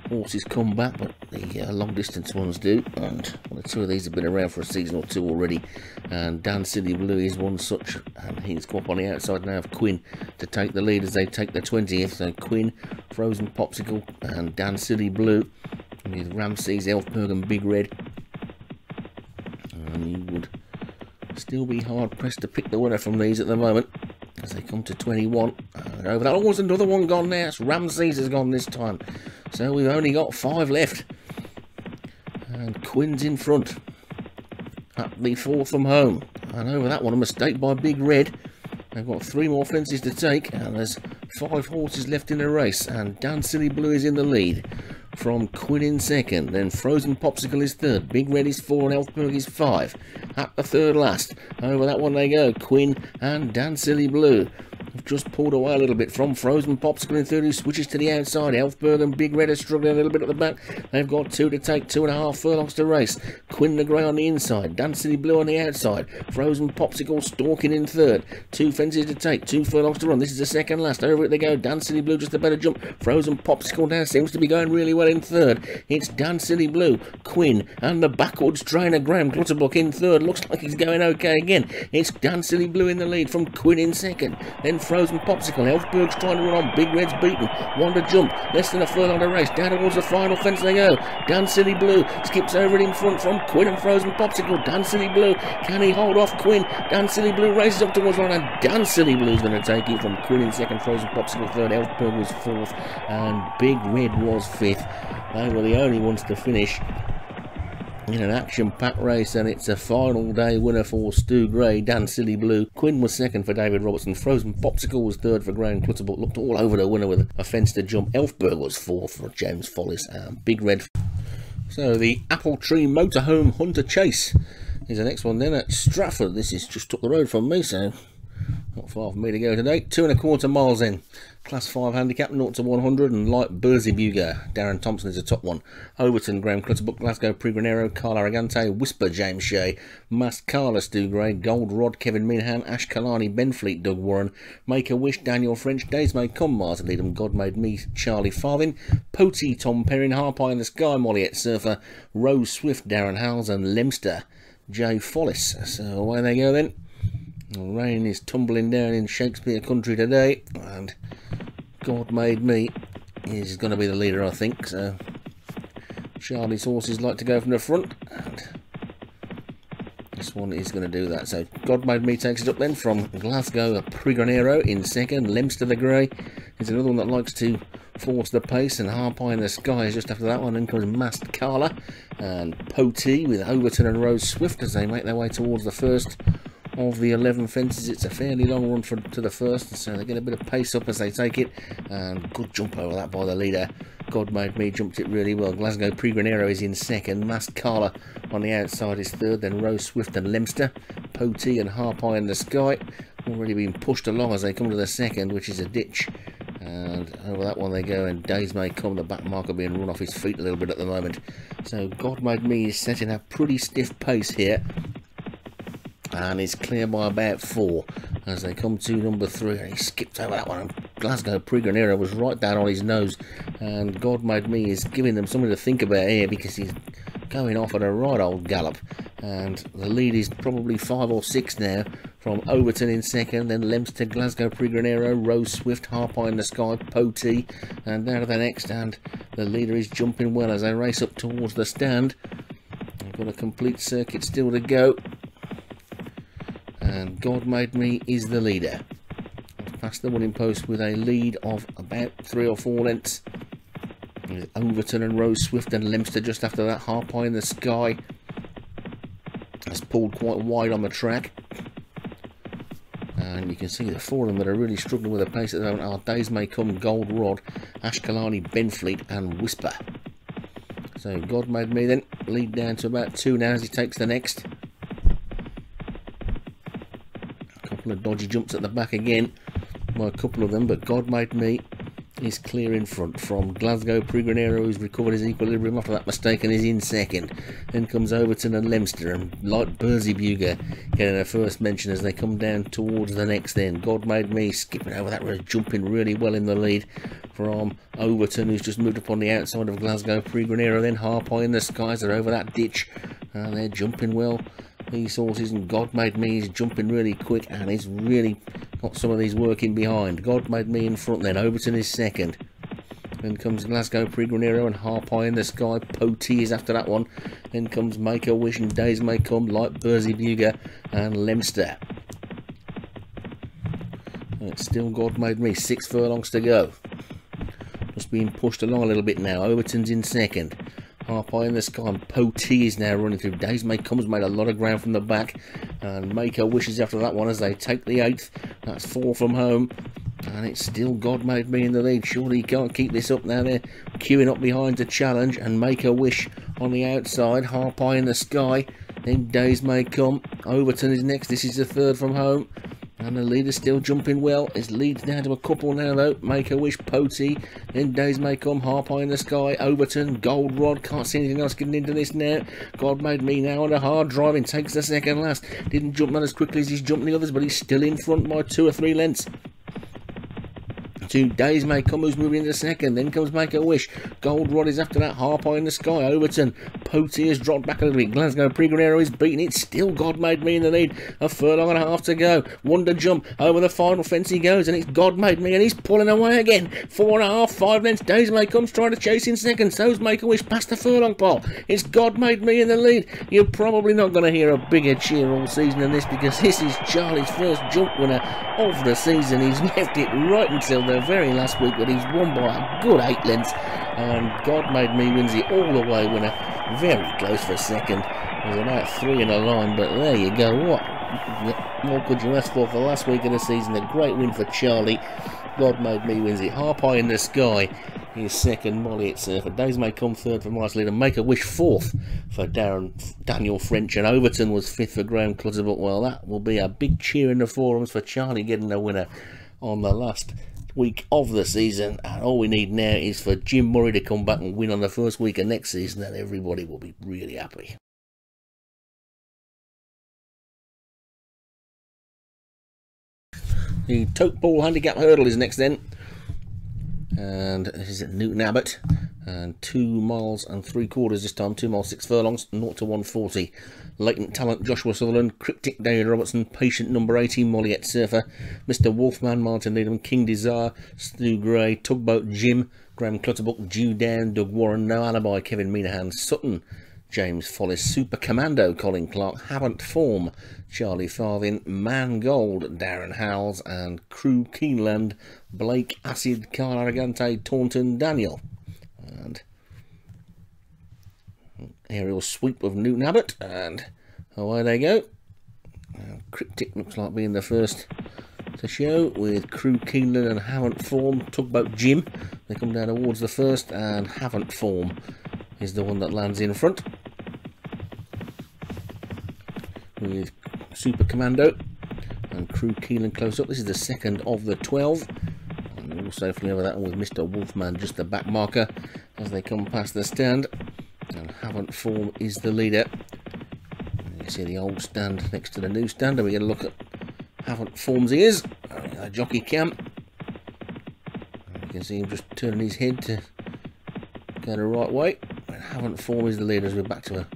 horses come back, but the long distance ones do, and one or two of these have been around for a season or two already, and Dan Silly Blue is one such, and he's got up on the outside now of Quinn to take the lead as they take the 20th. So Quinn, Frozen Popsicle and Dan Silly Blue with Ramses, Elfberg and Big Red, and you would still be hard pressed to pick the winner from these at the moment as they come to 21. And over that, oh, there's another one gone now. It's Ramses has gone this time, so we've only got 5 left, and Quinn's in front at the 4th from home. And over that one, a mistake by Big Red. They've got 3 more fences to take, and there's 5 horses left in the race, and Dan Silly Blue is in the lead from Quinn in second, then Frozen Popsicle is third, Big Red is 4 and Elfberg is 5 at the third last. Over that one they go, Quinn and Dan Silly Blue have just pulled away a little bit from Frozen Popsicle in third, who switches to the outside. Elfberg and Big Red are struggling a little bit at the back. They've got 2 to take, 2.5 furlongs to race. Quinn the Grey on the inside, Dan Silly Blue on the outside, Frozen Popsicle stalking in third. 2 fences to take, 2 furlongs to run. This is the second last. Over it they go, Dan Silly Blue just a better jump. Frozen Popsicle now seems to be going really well in third. It's Dan Silly Blue, Quinn and the backwards trainer Graham Clutterbuck in third. Looks like he's going okay again. It's Dan Silly Blue in the lead from Quinn in second, then Frozen Popsicle. Elfberg's trying to run on. Big Red's beaten. 1 to jump. Less than a furlong to race. Down towards the final fence they go. Dan Silly Blue skips over it in front from Quinn and Frozen Popsicle. Dan Silly Blue, can he hold off Quinn? Dan Silly Blue races up towards one, and Dan Silly Blue's going to take it from Quinn in second, Frozen Popsicle third, Elfberg was 4th, and Big Red was 5th. They were the only ones to finish in an action-packed race, and it's a final day winner for Stu Gray, Dan Silly Blue. Quinn was second for David Robertson. Frozen Popsicle was third for Graham Clutterbuck. Looked all over the winner with a fence to jump. Elfberg was 4th for James Follis, and Big Red. So the Apple Tree Motorhome Hunter Chase is the next one then at Stratford. This is just up the road from me, so not far for me to go today. 2.25 miles in. Class 5 handicap, 0 to 100, and light Berseybuga. Darren Thompson is the top one. Overton, Graham Clutterbuck, Glasgow, Prigranero, Carl Arrogante, Whisper, James Shea, Masked Carla, Stu Gray, Gold Rod, Kevin Minahan, Ash Kalani, Ben Fleet, Doug Warren, Make a Wish, Daniel French, Days May Come, Martin Needham, God Made Me, Charlie Farthing, Potey, Tom Perrin, Harpie in the Sky, Molliette Surfer, Rose Swift, Darren Howells, and Lemster, Jay Follis. So away they go then. The rain is tumbling down in Shakespeare country today, and God Made Me is going to be the leader, I think. So Charlie's horses like to go from the front, and this one is going to do that. So God Made Me takes it up then from Glasgow, Prigranero in second. Lemster the Grey is another one that likes to force the pace, and Harpie in the Sky is just after that one. Then comes Masked Carla and Potey with Overton and Rose Swift as they make their way towards the first of the 11 fences. It's a fairly long run to the first, so they get a bit of pace up as they take it, and good jump over that by the leader. God Made Me jumped it really well. Glasgow Prigranero is in second, Masked Carla on the outside is third, then Rose Swift and Lemster, Potey and Harpie in the Sky already been pushed along as they come to the second, which is a ditch, and over that one they go, and Days May Come, the back marker being run off his feet a little bit at the moment. So God Made Me is setting a pretty stiff pace here, and is clear by about 4 as they come to number 3, and he skipped over that one, and Glasgow Prigranero was right down on his nose, and God Made Me is giving them something to think about here because he's going off at a right old gallop, and the lead is probably 5 or 6 now from Overton in second, then Lemster, Glasgow Prigranero, Rose Swift, Harpie in the Sky, Potey, and down to the next, and the leader is jumping well as they race up towards the stand. They've got a complete circuit still to go, and God Made Me is the leader. Past the winning post with a lead of about 3 or 4 lengths, with Overton and Rose Swift and Lemster just after that. Harpie in the Sky has pulled quite wide on the track, and you can see the 4 of them that are really struggling with the pace at the moment are Days May Come, Gold Rod, Ash Kalani, Ben Fleet and Whisper. So God Made Me then lead down to about 2 now as he takes the next. A couple of dodgy jumps at the back again by a couple of them, but God Made Me is clear in front from Glasgow Prigranero, who's recovered his equilibrium after that mistake and is in second. Then comes Overton and Leinster, and Light Bursey getting a first mention as they come down towards the next then. God Made Me skipping over that, jumping really well in the lead from Overton, who's just moved up on the outside of Glasgow Prigranero. Then Harp High in the Skies, they're over that ditch and they're jumping well, these horses, and God Made Me is jumping really quick and he's really got some of these working behind. God Made Me in front, then Overton is second. Then comes Glasgow Prigranero and Harp High in the Sky. Potee is after that one. Then comes Make a Wish and Days May Come, Light Bursey and Leinster. It's still God Made Me, 6 furlongs to go. Just being pushed along a little bit now. Overton's in second. Harp High in the Sky and Potee is now running through. Days May Come's made a lot of ground from the back, and Make a Wish is after that one as they take the 8th. That's 4 from home, and it's still God Made Me in the lead. Surely he can't keep this up now. They're queuing up behind to challenge, and Make a Wish on the outside. Harp High in the Sky, then Days May Come. Overton is next. This is the 3rd from home. And the leader's still jumping well. His lead's down to a couple now though. Make a Wish, Potee, then Days May Come, Harp High in the Sky, Overton, Gold Rod. Can't see anything else getting into this now. God Made Me now under hard driving, takes the second last. Didn't jump not as quickly as he's jumping the others, but he's still in front by 2 or 3 lengths. 2 Days May Come, who's moving into second. Then comes Make a Wish. Gold Rod is after that. Harp High in the Sky. Overton. Potee has dropped back a little bit. Glasgow Prigranero is beating it. Still God Made Me in the lead. A furlong and a half to go. Wonder Jump. Over the final fence he goes, and it's God Made Me, and he's pulling away again. 4.5, 5 lengths. Days May Come's trying to chase in second. So's Make a Wish past the furlong pole. It's God Made Me in the lead. You're probably not going to hear a bigger cheer all season than this, because this is Charlie's first jump winner of the season. He's left it right until the very last week, but he's won by a good 8 lengths, and God Made Me wins it all the way winner. Very close for second. There's about 3 in a line, but there you go. What more could you ask for the last week of the season? A great win for Charlie. God Made Me wins it. Harp High in the Sky is second. Molly at Surfer. Days May Come third for Miles Leader. Make a Wish fourth for Daniel French, and Overton was fifth for Graham Clutterbuck. Well, that will be a big cheer in the forums for Charlie getting a winner on the last week of the season, and all we need now is for Jim Murray to come back and win on the first week of next season, and everybody will be really happy. The Tote Ball Handicap Hurdle is next then, and this is at Newton Abbott, and 2 miles and 3/4 this time, 2 miles 6 furlongs, 0 to 140. Latent Talent, Joshua Sutherland, Cryptic, David Robertson, Patient number 18, Molliet Surfer, Mr. Wolfman, Martin Needham, King Desire, Stu Gray, Tugboat Jim, Graham Clutterbuck, Jew Dan, Doug Warren, No Alibi, Kevin Minahan, Sutton, James Follis, Super Commando, Colin Clark, Haven't Form, Charlie Farthing, Man Gold, Darren Howells, and Crew Keeneland, Blake Acid, Carl Arrogante, Taunton, Daniel. And aerial sweep of Newton Abbott, and away they go. Cryptic looks like being the first to show, with Crew Keeneland and Haven't Form. Tugboat Jim, they come down towards the first, and Haven't Form is the one that lands in front, with Super Commando and Crew Keeneland close up. This is the second of the 12, and also flew over that one with Mr. Wolfman, just the back marker as they come past the stand. And Haven't Form is the leader. You see the old stand next to the new stand, and we get a look at Haven't Form's ears, a jockey cam. You can see him just turning his head to go the right way. And Haven't Form is the leader as we're back to a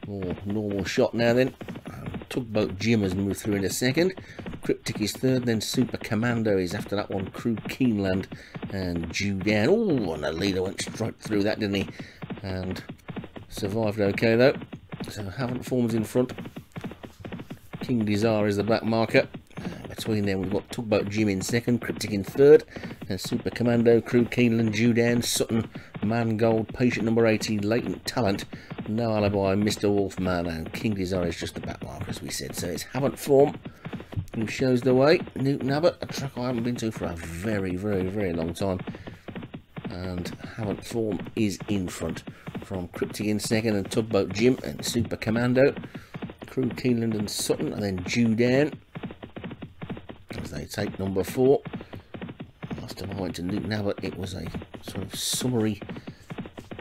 more normal shot now then. Tugboat Jim has moved through in a second. Cryptic is third, then Super Commando is after that one, Crew Keeneland and Judan. Oh, and the leader went straight through that, didn't he? And survived okay though. So Haven't Form's in front. King Desire is the back marker. Between them we've got Tugboat Jim in second, Cryptic in third, and Super Commando, Crew Keeneland, Judan, Sutton, Man Gold, Patient number 18, Latent Talent, No Alibi, Mr. Wolfman, and King Desire is just the back marker as we said. So it's Haven't Form who shows the way. Newton Abbott, a track I haven't been to for a very, very, very long time. And Haven't Form is in front, from Cryptic in second, and Tugboat Jim and Super Commando, Crew Keeneland and Sutton, and then Judan as they take number 4. last time I went to Newton Abbott, it was a sort of summary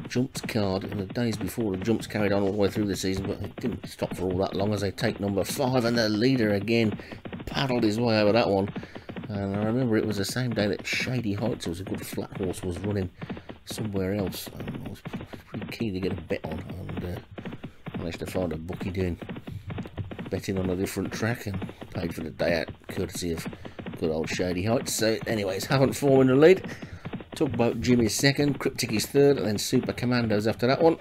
jumps card in the days before. The jumps carried on all the way through the season, but it didn't stop for all that long as they take number 5, and the leader again paddled his way over that one. And I remember it was the same day that Shady Heights, was a good flat horse, was running somewhere else. I was pretty keen to get a bet on, and managed to find a bookie doing betting on a different track, and paid for the day out courtesy of good old Shady Heights. So anyways, Haven't Form in the lead. Tugboat Jim is second, Cryptic is third, and then Super Commandos after that one.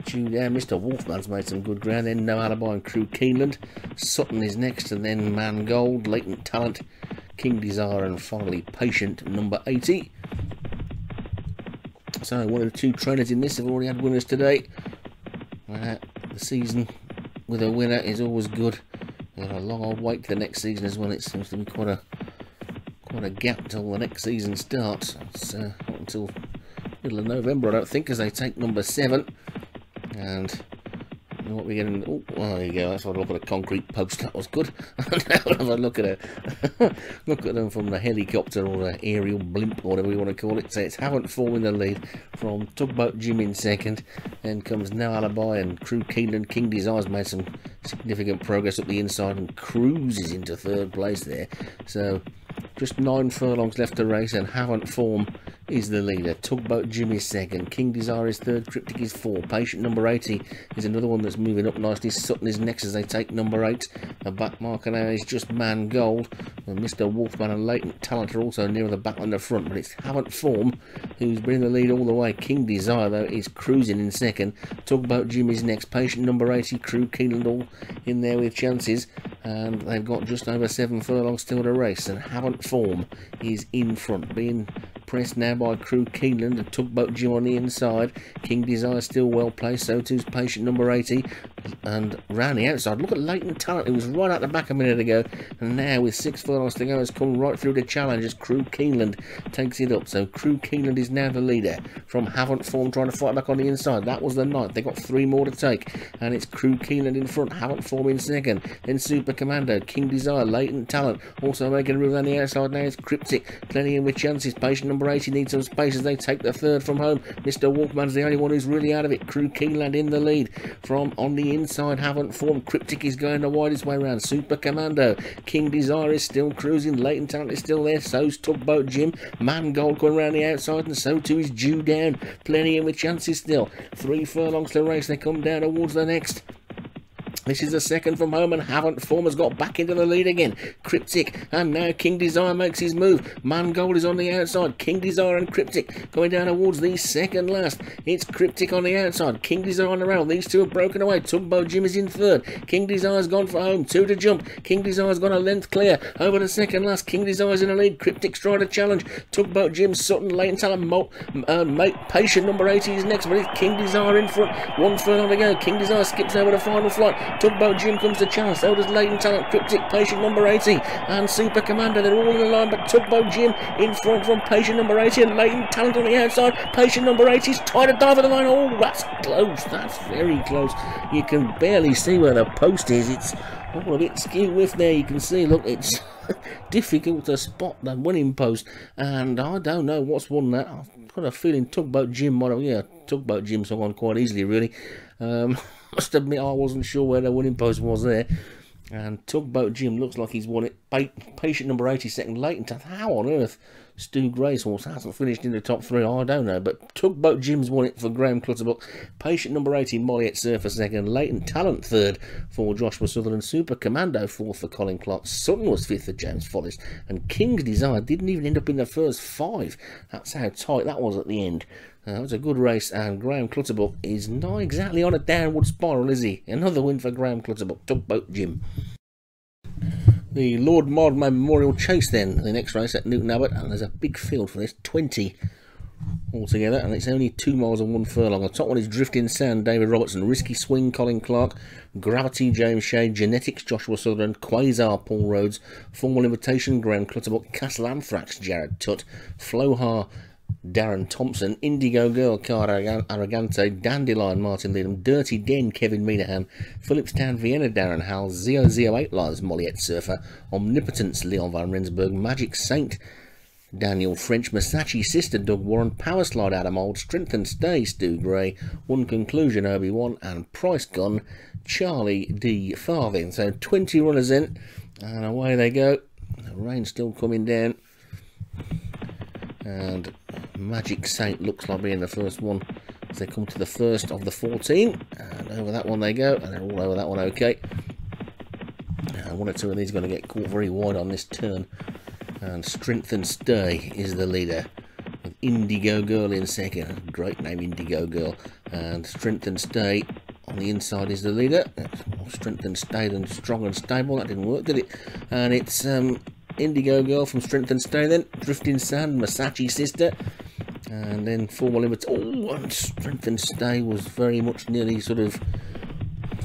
Due down, Mr. Wolfman's made some good ground, then No Alibi and Crew Keeneland. Sutton is next, and then Man Gold, Latent Talent, King Desire, and finally Patient, number 80. So one of the 2 trainers in this have already had winners today. The season with a winner is always good. We've got a long old wait to the next season as well. It seems to be quite a gap till the next season starts. It's not until middle of November, I don't think, as they take number 7. And what we getting? Oh, there you go. That's what I look at a concrete post. That was good. Now have a look at look at them from the helicopter or the aerial blimp, or whatever you want to call it. So it's Haven't Form in the lead, from Tugboat Jim in second. Then comes No Alibi and Crew Keeneland. King Desire's made some significant progress up the inside and cruises into 3rd place there. So just 9 furlongs left to race, and Haven't Form is the leader. Tugboat Jim is second, King Desire is third, Cryptic is 4. Patient number 80 is another one that's moving up nicely. Sutton is next as they take number 8. The back marker now is just Man Gold, and Mr. Wolfman and Latent Talent are also nearer the back than the front, but it's Haven't Form who's been in the lead all the way. King Desire, though, is cruising in second. Tugboat Jim is next, Patient number 80, Crew Keeneland all in there with chances, and they've got just over 7 furlongs still to race, and Haven't Form is in front, being pressed now by Crew Keeneland and Tugboat Jim on the inside. King Desire still well placed, so too's Patient number 80, and round the outside, look at Latent Talent, who was right out the back a minute ago, and now with 6 furlongs to go has come right through the challenge as Crew Keeneland takes it up. So Crew Keeneland is now the leader, from Haven't Form trying to fight back on the inside. That was the 9th, they got 3 more to take, and it's Crew Keeneland in front, Haven't Form in second, then Super Commando, King Desire, Latent Talent also making a move on the outside. Now it's Cryptic, plenty in with chances. Patient number 80 needs some space as they take the 3rd from home. Mr. Wolfman's the only one who's really out of it. Crew Keeneland in the lead, from on the inside Haven't Form. Cryptic is going the widest way round. Super Commando, King Desire is still cruising, Latent Talent is still there, so's Tugboat Jim. Man Gold going around the outside, and so too is Due Down, plenty in with chances still. 3 furlongs to race, they come down towards the next. This is the 2nd from home, and Haven't Form has got back into the lead again. Cryptic, and now King Desire makes his move. Man Gold is on the outside. King Desire and Cryptic going down towards the 2nd last. It's Cryptic on the outside, King Desire on the rail. These 2 have broken away. Tugboat Jim is in 3rd. King Desire's gone for home. 2 to jump. King Desire's gone a length clear over the 2nd last. King Desire's in the lead. Cryptic's trying to challenge. Tugboat Jim, Sutton, Latent Talent, Patient number 80 is next, but it's King Desire in front. 1 furlong to go. King Desire skips over the final flight. Tugboat Jim comes to challenge, so does Latent Talent, Cryptic, Patient number 80, and Super Commander. They're all in the line, but Tugboat Jim in front from Patient number 80, and Latent Talent on the outside. Patient number 80's trying to dive at the line. Oh, that's close. That's very close. You can barely see where the post is. It's all a bit skew with there. You can see, look, it's difficult to spot the winning post, and I don't know what's won that. I've got a feeling Tugboat Jim might have, yeah, Tugboat Jim's won quite easily, really. Must admit I wasn't sure where the winning post was there. And Tugboat Jim looks like he's won it. Patient number 80 second, Latent Talent. How on earth Stu Gray's horse hasn't finished in the top 3? I don't know. But Tugboat Jim's won it for Graham Clutterbuck. Patient number 80, Molliet Surfer second. Latent Talent third for Joshua Sutherland. Super Commando fourth for Colin Clark. Sutton was fifth for James Follis. And King's Desire didn't even end up in the first 5. That's how tight that was at the end. It was a good race, and Graham Clutterbuck is not exactly on a downward spiral, is he? Another win for Graham Clutterbuck. Tugboat Jim. The Lord Mildmay Memorial Chase then, the next race at Newton Abbott, and there's a big field for this, 20 altogether, and it's only 2 miles and 1 furlong. The top one is Drifting Sand, David Robertson, Risky Swing, Colin Clark, Gravity, James Shade, Genetics, Joshua Sutherland, Quasar, Paul Rhodes, Formal Invitation, Graham Clutterbuck, Castle Anthrax, Jared Tutt, Flohar, Darren Thompson, Indigo Girl, Card Arrogante, Dandelion, Martin Leadham, Dirty Den, Kevin Meanahan, Phillipstown, Vienna, Darren Howell, 008 Lives, Molliet Surfer, Omnipotence, Leon Van Rensburg, Magic Saint, Daniel French, Masachi Sister, Doug Warren, Power Slide, Adam Old, Strength and Stay, Stu Gray, One Conclusion, Obi-Wan, and Price Gun, Charlie D. Farthing. So 20 runners in, and away they go. The rain's still coming down, and Magic Saint looks like being the first one as they come to the first of the 14, and over that one they go, and they're all over that one okay. One or two of these are going to get caught very wide on this turn, and Strength and Stay is the leader, with Indigo Girl in second. Great name, Indigo Girl. And Strength and Stay on the inside is the leader. It's more Strength and Stay than Strong and Stable. That didn't work, did it? And it's Indigo Girl from Strength and Stay then, Drifting Sand, Masachi Sister, and then Formal Limit. Oh, and Strength and Stay was very much nearly sort of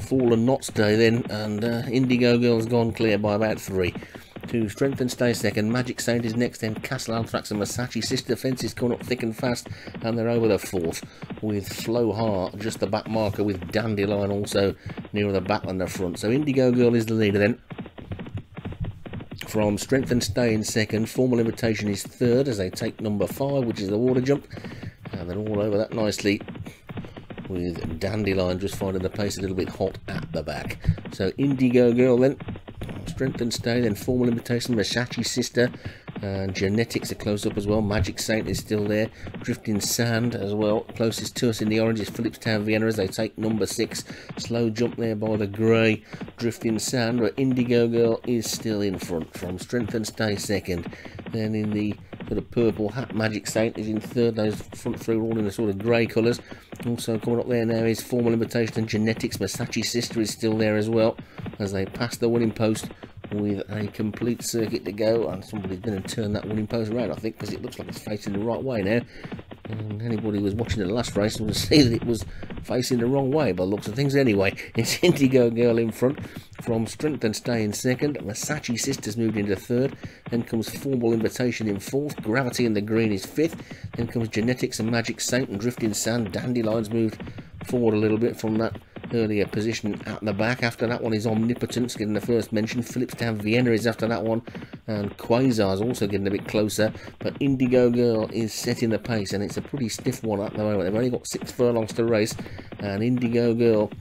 fallen not stay then, and Indigo Girl's gone clear by about 3. To Strength and Stay second, Magic Saint is next, then Castle Anthrax and Masachi Sister. Fence is coming up thick and fast, and they're over the 4th, with Flow Heart just the back marker, with Dandelion also nearer the back than the front. So Indigo Girl is the leader then. From Strength and Stay in second, Formal Invitation is third as they take number 5, which is the water jump, and they're all over that nicely, with Dandelion just finding the pace a little bit hot at the back. So Indigo Girl then, Strength and Stay, then Formal Invitation, Masachi Sister, and Genetics are close up as well. Magic Saint is still there, Drifting Sand as well. Closest to us in the orange is Phillipstown Vienna as they take number 6. Slow jump there by the grey Drifting Sand, but Indigo Girl is still in front from Strength and Stay second. Then in the sort of purple hat, Magic Saint is in third. Those front 3 are all in the sort of grey colours. Also coming up there now is Formal Invitation and Genetics. Masachi Sister is still there as well as they pass the winning post with a complete circuit to go, and somebody's going to turn that winning post around, I think, because it looks like it's facing the right way now. And anybody who was watching the last race will see that it was facing the wrong way by the looks of things. Anyway, it's Indigo Girl in front from Strength and Stay in second. Masachi Sisters moved into third. Then comes Formal Invitation in fourth. Gravity in the green is fifth. Then comes Genetics and Magic Saint and Drifting Sand. Dandelions moved forward a little bit from that earlier position at the back. After that one is Omnipotence getting the first mention. Phillipstown Vienna is after that one, and Quasar's also getting a bit closer, but Indigo Girl is setting the pace, and it's a pretty stiff one at the moment. They've only got 6 furlongs to race, and Indigo Girl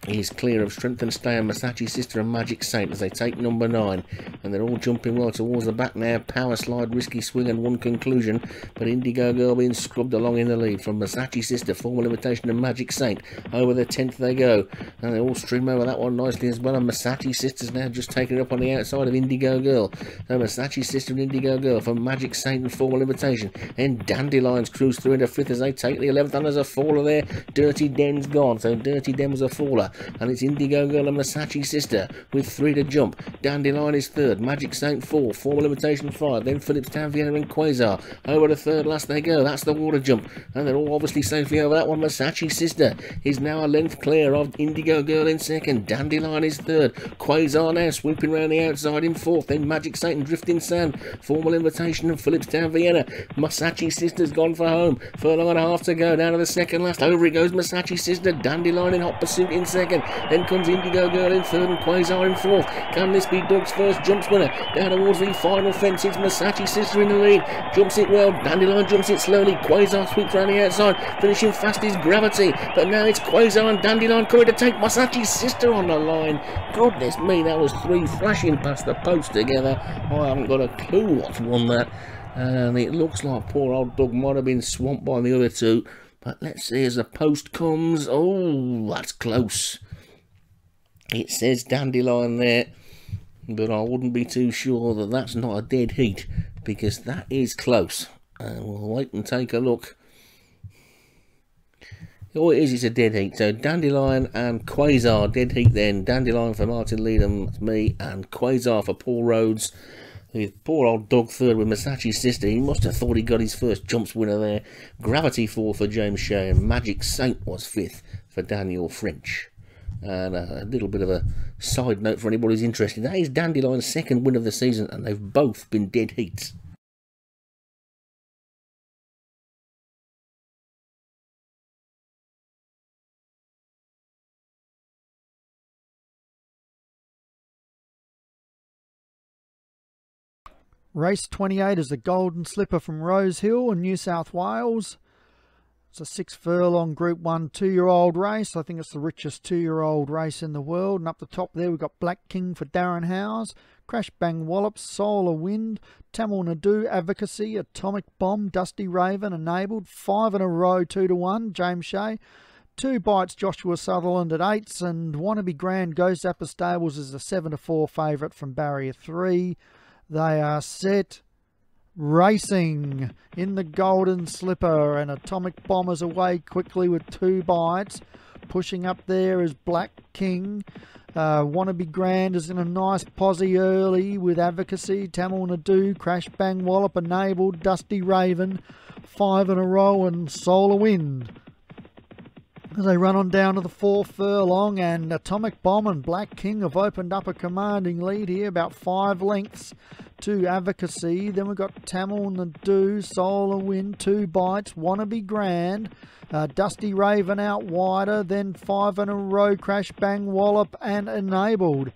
is clear of Strength and Stay and Masachi Sister and Magic Saint as they take number 9, and they're all jumping well towards the back now. Power Slide, Risky Swing and One Conclusion, but Indigo Girl being scrubbed along in the lead from Masachi Sister, Formal Invitation and Magic Saint. Over the 10th they go, and they all stream over that one nicely as well, and Masachi Sister's now just taking it up on the outside of Indigo Girl. So Masachi Sister and Indigo Girl from Magic Saint and Formal Invitation, and Dandelions cruise through into 5th as they take the 11th, and there's a faller there. Dirty Den's gone, so Dirty Den was a faller, and it's Indigo Girl and Masachi Sister with 3 to jump. Dandelion is third, Magic Saint 4, Formal Invitation 5, then Phillipstown Vienna and Quasar. Over the third last they go. That's the water jump, and they're all obviously safely over that one. Masachi Sister is now a length clear of Indigo Girl in second. Dandelion is third. Quasar now sweeping round the outside in fourth. Then Magic Saint and Drifting Sand, Formal Invitation and Phillipstown Vienna. Masachi Sister's gone for home. Furlong and a half to go. Down to the second last. Over it goes Masachi Sister. Dandelion in hot pursuit in second. Then comes Indigo Girl in third and Quasar in fourth. Can this be Doug's first jumps winner? Down towards the final fence, it's Masachi Sister in the lead. Jumps it well. Dandelion jumps it slowly. Quasar sweeps round the outside. Finishing fast is Gravity. But now it's Quasar and Dandelion coming to take Masachi Sister on the line. Goodness me, that was 3 flashing past the post together. I haven't got a clue what's won that. And it looks like poor old Doug might have been swamped by the other 2. But let's see as the post comes. Oh, that's close. It says Dandelion there, but I wouldn't be too sure that that's not a dead heat, because that is close. We'll wait and take a look. Oh, it is, it's a dead heat. So Dandelion and Quasar, dead heat then. Dandelion for Martin Leadham, that's me, and Quasar for Paul Rhodes. With poor old Doug third with Masachi Sister. He must have thought he got his first jumps winner there. Gravity 4 for James Shea, and Magic Saint was 5th for Daniel French. And a little bit of a side note for anybody who's interested, that is Dandelion's second win of the season, and they've both been dead heats. Race 28 is the Golden Slipper from Rose Hill in New South Wales. It's a 6 furlong Group 1 2-year-old race. I think it's the richest 2-year-old race in the world. And up the top there we've got Black King for Darren Howes, Crash Bang Wallop, Solar Wind, Tamil Nadu, Advocacy, Atomic Bomb, Dusty Raven, Enabled, 5 in a row, 2-1, James Shea. 2 Bites, Joshua Sutherland at 8s, and Wannabe Grand Ghost Zapper Stables is a 7-4 favourite from Barrier 3. They are set racing in the Golden Slipper, and Atomic Bomb is away quickly with 2 Bites. Pushing up there is Black King. Wannabe Grand is in a nice posse early with Advocacy, Tamil Nadu, Crash Bang Wallop, Enabled, Dusty Raven, 5 in a row, and Solar Wind. As they run on down to the 4 furlong, and Atomic Bomb and Black King have opened up a commanding lead here, about 5 lengths to Advocacy. Then we've got Tamil Nadu, Solar Wind, 2 Bites, Wannabe Grand, Dusty Raven out wider, then 5 in a row, Crash Bang Wallop and Enabled.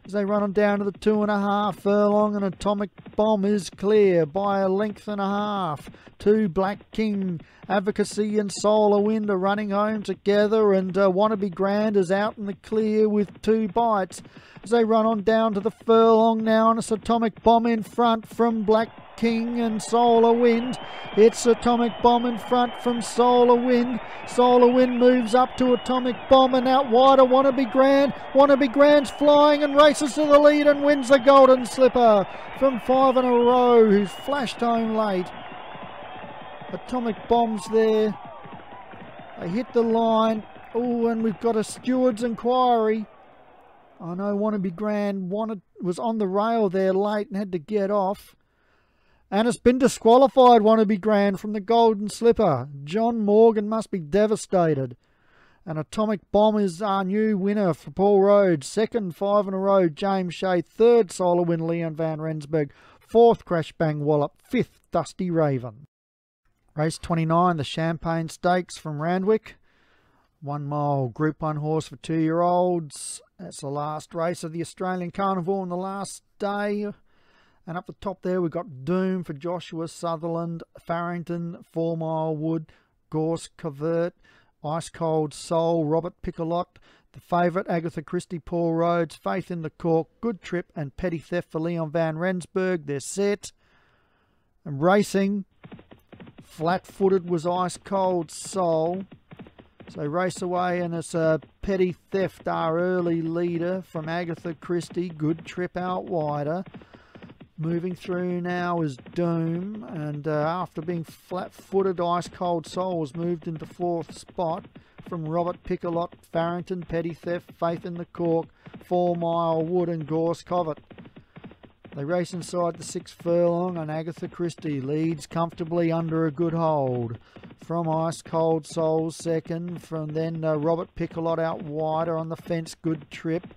As they run on down to the 2.5 furlong, and Atomic Bomb is clear by a length and a half. 2 Black King, Advocacy and Solar Wind are running home together, and Wannabe Grand is out in the clear with 2 Bites. As they run on down to the furlong now, and it's Atomic Bomb in front from Black King and Solar Wind. It's Atomic Bomb in front from Solar Wind. Solar Wind moves up to Atomic Bomb and out wider Wannabe Grand. Wannabe Grand's flying and races to the lead and wins the Golden Slipper from 5 in a row, who's flashed home late. Atomic Bomb's there. They hit the line. Oh, and we've got a steward's inquiry. I know Wannabe Grand was on the rail there late and had to get off. And it's been disqualified, Wannabe Grand, from the Golden Slipper. John Morgan must be devastated. And Atomic Bomb is our new winner for Paul Rhodes. 2nd, 5 in a row, James Shea. 3rd, Solar Wind, Leon van Rensburg. 4th, Crash Bang Wallop. 5th, Dusty Raven. Race 29, the Champagne Stakes from Randwick. 1 mile Group 1 horse for 2-year-olds. That's the last race of the Australian Carnival on the last day. And up the top there we've got Doom for Joshua Sutherland, Farrington, 4 Mile Wood, Gorse Covert, Ice Cold Soul, Robert Picolot, the favourite Agatha Christie, Paul Rhodes, Faith in the Cork, Good Trip and Petty Theft for Leon van Rensburg. They're set. And racing, flat-footed was Ice Cold Soul. So race away, and it's a Petty Theft, our early leader from Agatha Christie. Good Trip out wider. Moving through now is Doom, and after being flat-footed, Ice Cold Soul was moved into 4th spot from Robert Picolot, Farrington, Petty Theft, Faith in the Cork, 4 Mile Wood and Gorse Covert. They race inside the 6 furlong, and Agatha Christie leads comfortably under a good hold. From Ice Cold Soul 2nd, from then Robert Picolot out wider on the fence, Good Trip.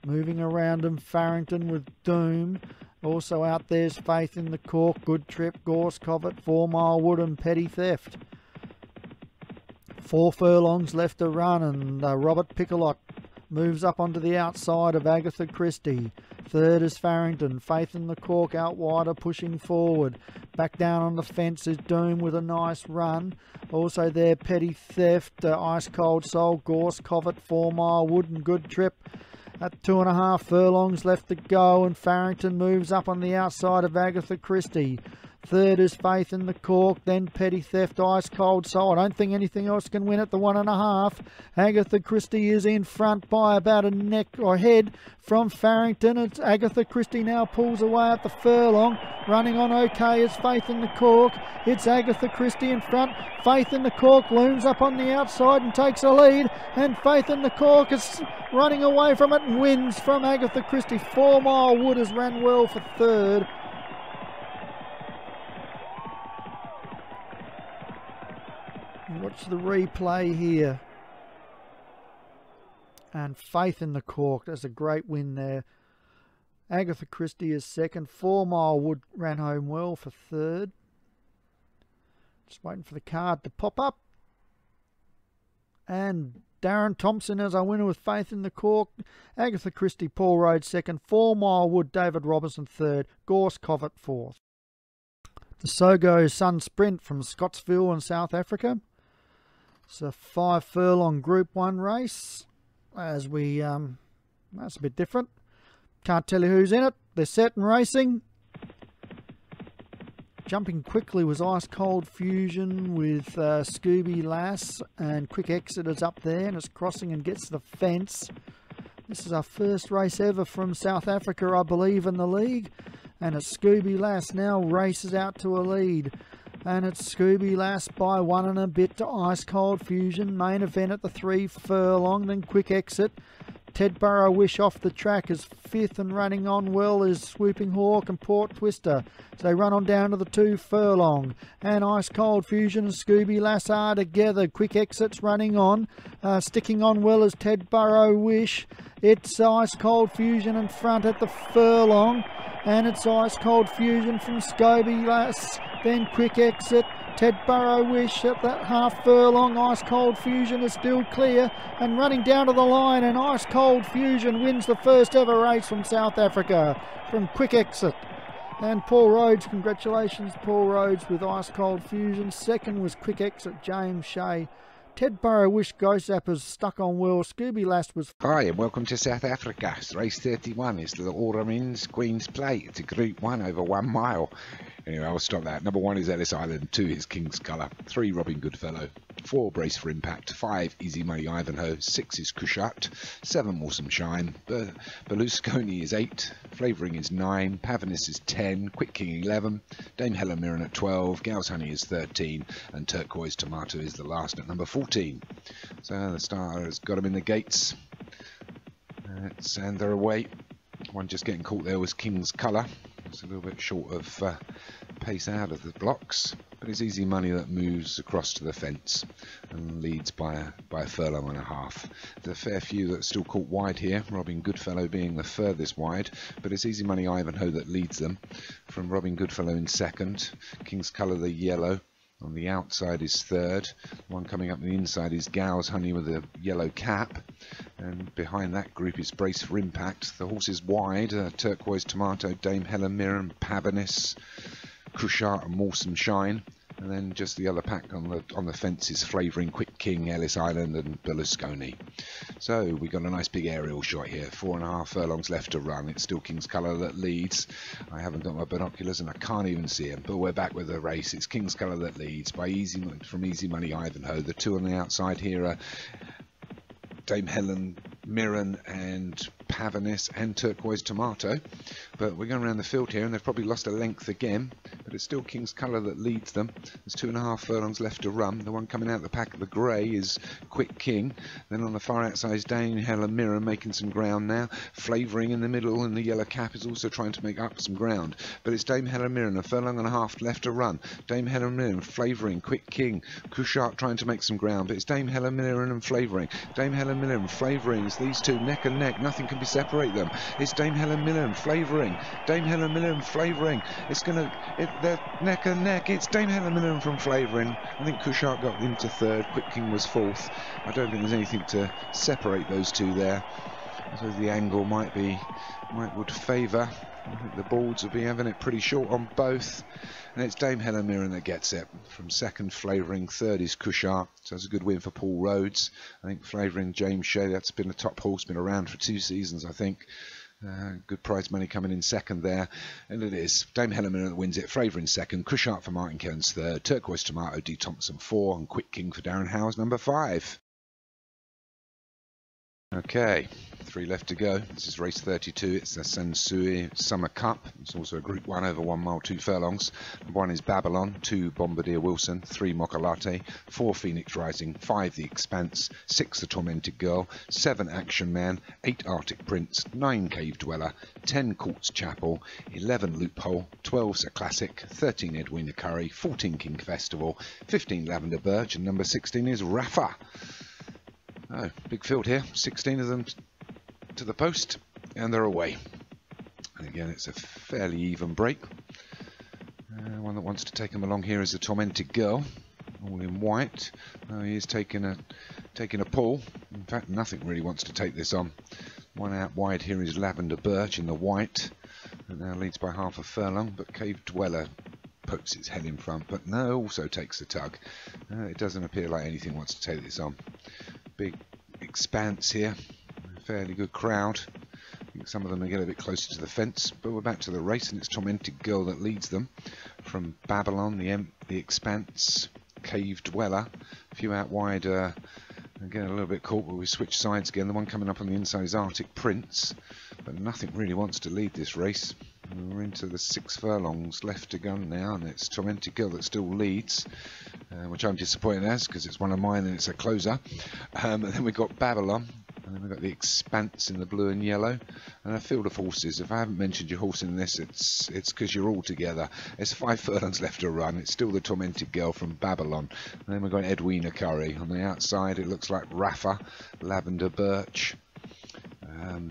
Moving around him, Farrington with Doom. Also out there's Faith in the Cork, Good Trip, Gorse Covert, 4 Mile Wood and Petty Theft. 4 furlongs left to run, and Robert Picolot moves up onto the outside of Agatha Christie. 3rd is Farrington, Faith in the Cork out wider, pushing forward. Back down on the fence is Doom with a nice run. Also there Petty Theft, Ice Cold Soul, Gorse Covert, 4 Mile Wood and Good Trip. At 2.5 furlongs left to go, and Farrington moves up on the outside of Agatha Christie. 3rd is Faith in the Cork, then Petty Theft, Ice Cold Soul. I don't think anything else can win at the 1.5. Agatha Christie is in front by about a neck or head from Farrington. It's Agatha Christie now pulls away at the furlong. Running on okay is Faith in the Cork. It's Agatha Christie in front. Faith in the Cork looms up on the outside and takes a lead. And Faith in the Cork is running away from it and wins from Agatha Christie. 4 Mile Wood has ran well for 3rd. Watch the replay here. And Faith in the Cork, that's a great win there. Agatha Christie is 2nd. 4 Mile Wood ran home well for 3rd. Just waiting for the card to pop up. And Darren Thompson as our winner with Faith in the Cork. Agatha Christie, Paul Rhodes second. 4 Mile Wood, David Robinson third. Gorse Covert fourth. The Sogo Sun Sprint from Scottsville in South Africa. It's a 5 furlong Group 1 race. As we, that's a bit different. Can't tell you who's in it. They're set and racing. Jumping quickly was Ice Cold Fusion with Scooby Lass, and Quick Exit is up there and it's crossing and gets to the fence. This is our first race ever from South Africa, I believe, in the league. And it's Scooby Lass now races out to a lead. And it's Scooby Lass by 1 and a bit to Ice Cold Fusion. Main event at the 3 furlong, then Quick Exit. Ted Burrow Wish off the track is 5th, and running on well is Swooping Hawk and Port Twister. So they run on down to the 2 furlong. And Ice Cold Fusion and Scooby Lass are together. Quick Exit's running on. Sticking on well is Ted Burrow Wish. It's Ice Cold Fusion in front at the furlong. And it's Ice Cold Fusion from Scooby Lass. Then Quick Exit. Ted Burrow Wish at that half furlong. Ice Cold Fusion is still clear and running down to the line, and Ice Cold Fusion wins the first ever race from South Africa from Quick Exit. And Paul Rhodes, congratulations Paul Rhodes with Ice Cold Fusion. Second was Quick Exit, James Shea. Ted Burrow Wish Ghost Zappers stuck on well. Scooby Lass was... Hi and welcome to South Africa. It's race 31. It's the Oramen's Queen's Plate. It's a Group 1 over 1 mile. Anyway, I'll stop that. Number 1 is Ellis Island. 2 is King's Colour. 3 Robin Goodfellow. 4 Brace for Impact. 5 Easy Money Ivanhoe. 6 is Kushat. 7 Awesome Shine. Berlusconi is 8. Flavouring is 9. Pavinus is 10. Quick King 11. Dame Helen Mirren at 12. Gal's Honey is 13. And Turquoise Tomato is the last at number 14. So the starter has got them in the gates. And they're away. One just getting caught there was King's Colour. It's a little bit short of pace out of the blocks, but it's Easy Money that moves across to the fence and leads by a furlong and a half. There's a fair few that are still caught wide here, Robin Goodfellow being the furthest wide, but it's Easy Money Ivanhoe that leads them, from Robin Goodfellow in second. King's Colour the yellow. On the outside is third. The one coming up the inside is Gal's Honey with a yellow cap. And behind that group is Brace for Impact. The horse is wide. Turquoise Tomato, Dame Helen Mirren, Pavinus, Kushat and Awesome Shine. And then just the other pack on the fence is Flavouring, Quick King, Ellis Island and Berlusconi. So we got a nice big aerial shot here. 4.5 furlongs left to run. It's still King's Colour that leads. I haven't got my binoculars and I can't even see him. But we're back with the race. It's King's Colour that leads from Easy Money Ivanhoe. The 2 on the outside here are Dame Helen Mirren and Pavinus and Turquoise Tomato. But we're going around the field here and they've probably lost a length again, but it's still King's Colour that leads them. There's 2.5 furlongs left to run. The one coming out the pack of the grey is Quick King. Then on the far outside is Dame Helen Mirren making some ground now. Flavouring in the middle and the yellow cap is also trying to make up some ground. But it's Dame Helen Mirren, a furlong and a half left to run. Dame Helen Mirren, Flavouring, Quick King, Kushat trying to make some ground, but it's Dame Helen Mirren and Flavouring. Dame Helen Mirren, Flavouring, it's these two neck and neck, nothing can separate them. It's Dame Helen Mirren, Flavouring. Dame Helen Mirren, Flavouring. They're neck and neck. It's Dame Helen Mirren from Flavouring. I think Kushat got into third. Quick King was fourth. I don't think there's anything to separate those two there. So the angle would favour. I think the boards will be having it pretty short on both. And it's Dame Helen Mirren that gets it. From second, Flavouring. Third is Kushat. So that's a good win for Paul Rhodes. I think Flavouring, James Shea, that's been a top horse, been around for 2 seasons, I think. Good prize money coming in second there. And it is Dame Helen Mirren that wins it. Flavouring second. Kushat for Martin Kearns third. Turquoise Tomato, D. Thompson 4. And Quick King for Darren Howes number 5. Okay, 3 left to go. This is race 32. It's the Sansui Summer Cup. It's also a Group 1 over 1 mile, 2 furlongs. Number 1 is Babylon, 2 Bombardier Wilson, 3 Mokolate, 4 Phoenix Rising, 5 The Expanse, 6 The Tormented Girl, 7 Action Man, 8 Arctic Prince, 9 Cave Dweller, 10 Courts Chapel, 11 Loophole, 12 Sir Classic, 13 Edwina Curry, 14 King Festival, 15 Lavender Birch, and number 16 is Rafa. Oh, big field here, 16 of them to the post, and they're away. And again, it's a fairly even break. One that wants to take them along here is the Tormented Girl, all in white. He is taking taking a pull. In fact, nothing really wants to take this on. One out wide here is Lavender Birch in the white, and now leads by half a furlong, but Cave Dweller pokes its head in front, but no, also takes the tug. It doesn't appear like anything wants to take this on. Big expanse here, fairly good crowd. I think some of them are getting a bit closer to the fence, but we're back to the race, and it's Tormented Girl that leads them from Babylon, the Expanse, Cave Dweller, a few out wide. Again, a little bit caught, but we switch sides again. The one coming up on the inside is Arctic Prince, but nothing really wants to lead this race. We're into the 6 furlongs left to go now, and it's Tormented Girl that still leads, which I'm disappointed as, because it's one of mine and it's a closer. And then we've got Babylon, and then we've got the Expanse in the blue and yellow, and a field of horses. If I haven't mentioned your horse in this, it's because you're all together. It's 5 furlongs left to run. It's still the Tormented Girl from Babylon. And then we've got Edwina Curry. On the outside, it looks like Rafa, Lavender Birch.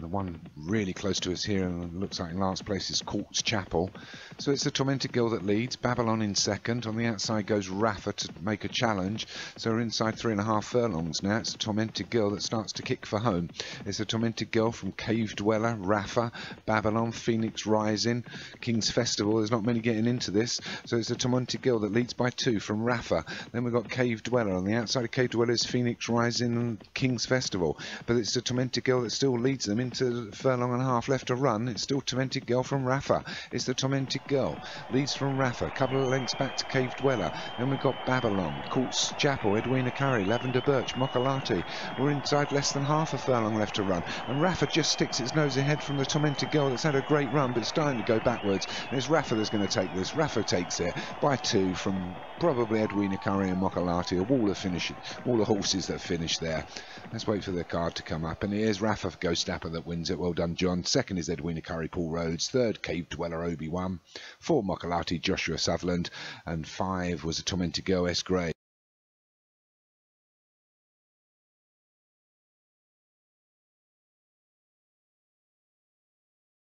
The one really close to us here and looks like in last place is Courts Chapel. So it's the Tormented Girl that leads, Babylon in second. On the outside goes Rafa to make a challenge. So we're inside 3.5 furlongs now. It's the Tormented Girl that starts to kick for home. It's the Tormented Girl from Cave Dweller, Rafa, Babylon, Phoenix Rising, King's Festival. There's not many getting into this. So it's the Tormented Girl that leads by 2 from Rafa. Then we've got Cave Dweller. On the outside of Cave Dweller is Phoenix Rising and King's Festival. But it's the Tormented Girl that still leads them into 1.5 furlongs left to run. It's still Tormented Girl from Rafa. It's the Tormented Girl leads from Rafa, a couple of lengths back to Cave Dweller. Then we've got Babylon, Courts Chapel, Edwina Curry, Lavender Birch, Mokalati. We're inside less than 1/2 furlong left to run, and Rafa just sticks its nose ahead from the Tormented Girl that's had a great run, but it's starting to go backwards, and it's Rafa that's going to take this. Rafa takes it by 2 from probably Edwina Curry and Mokalati, a wall of horses that finish there. Let's wait for the card to come up, and here's Rafa Ghost Apper that wins it. Well done, John. Second is Edwina Curry, Paul Rhodes. Third, Cave Dweller, Obi-Wan. 4, Mokalati, Joshua Sutherland. And 5 was a Tormented Girl, S. Gray.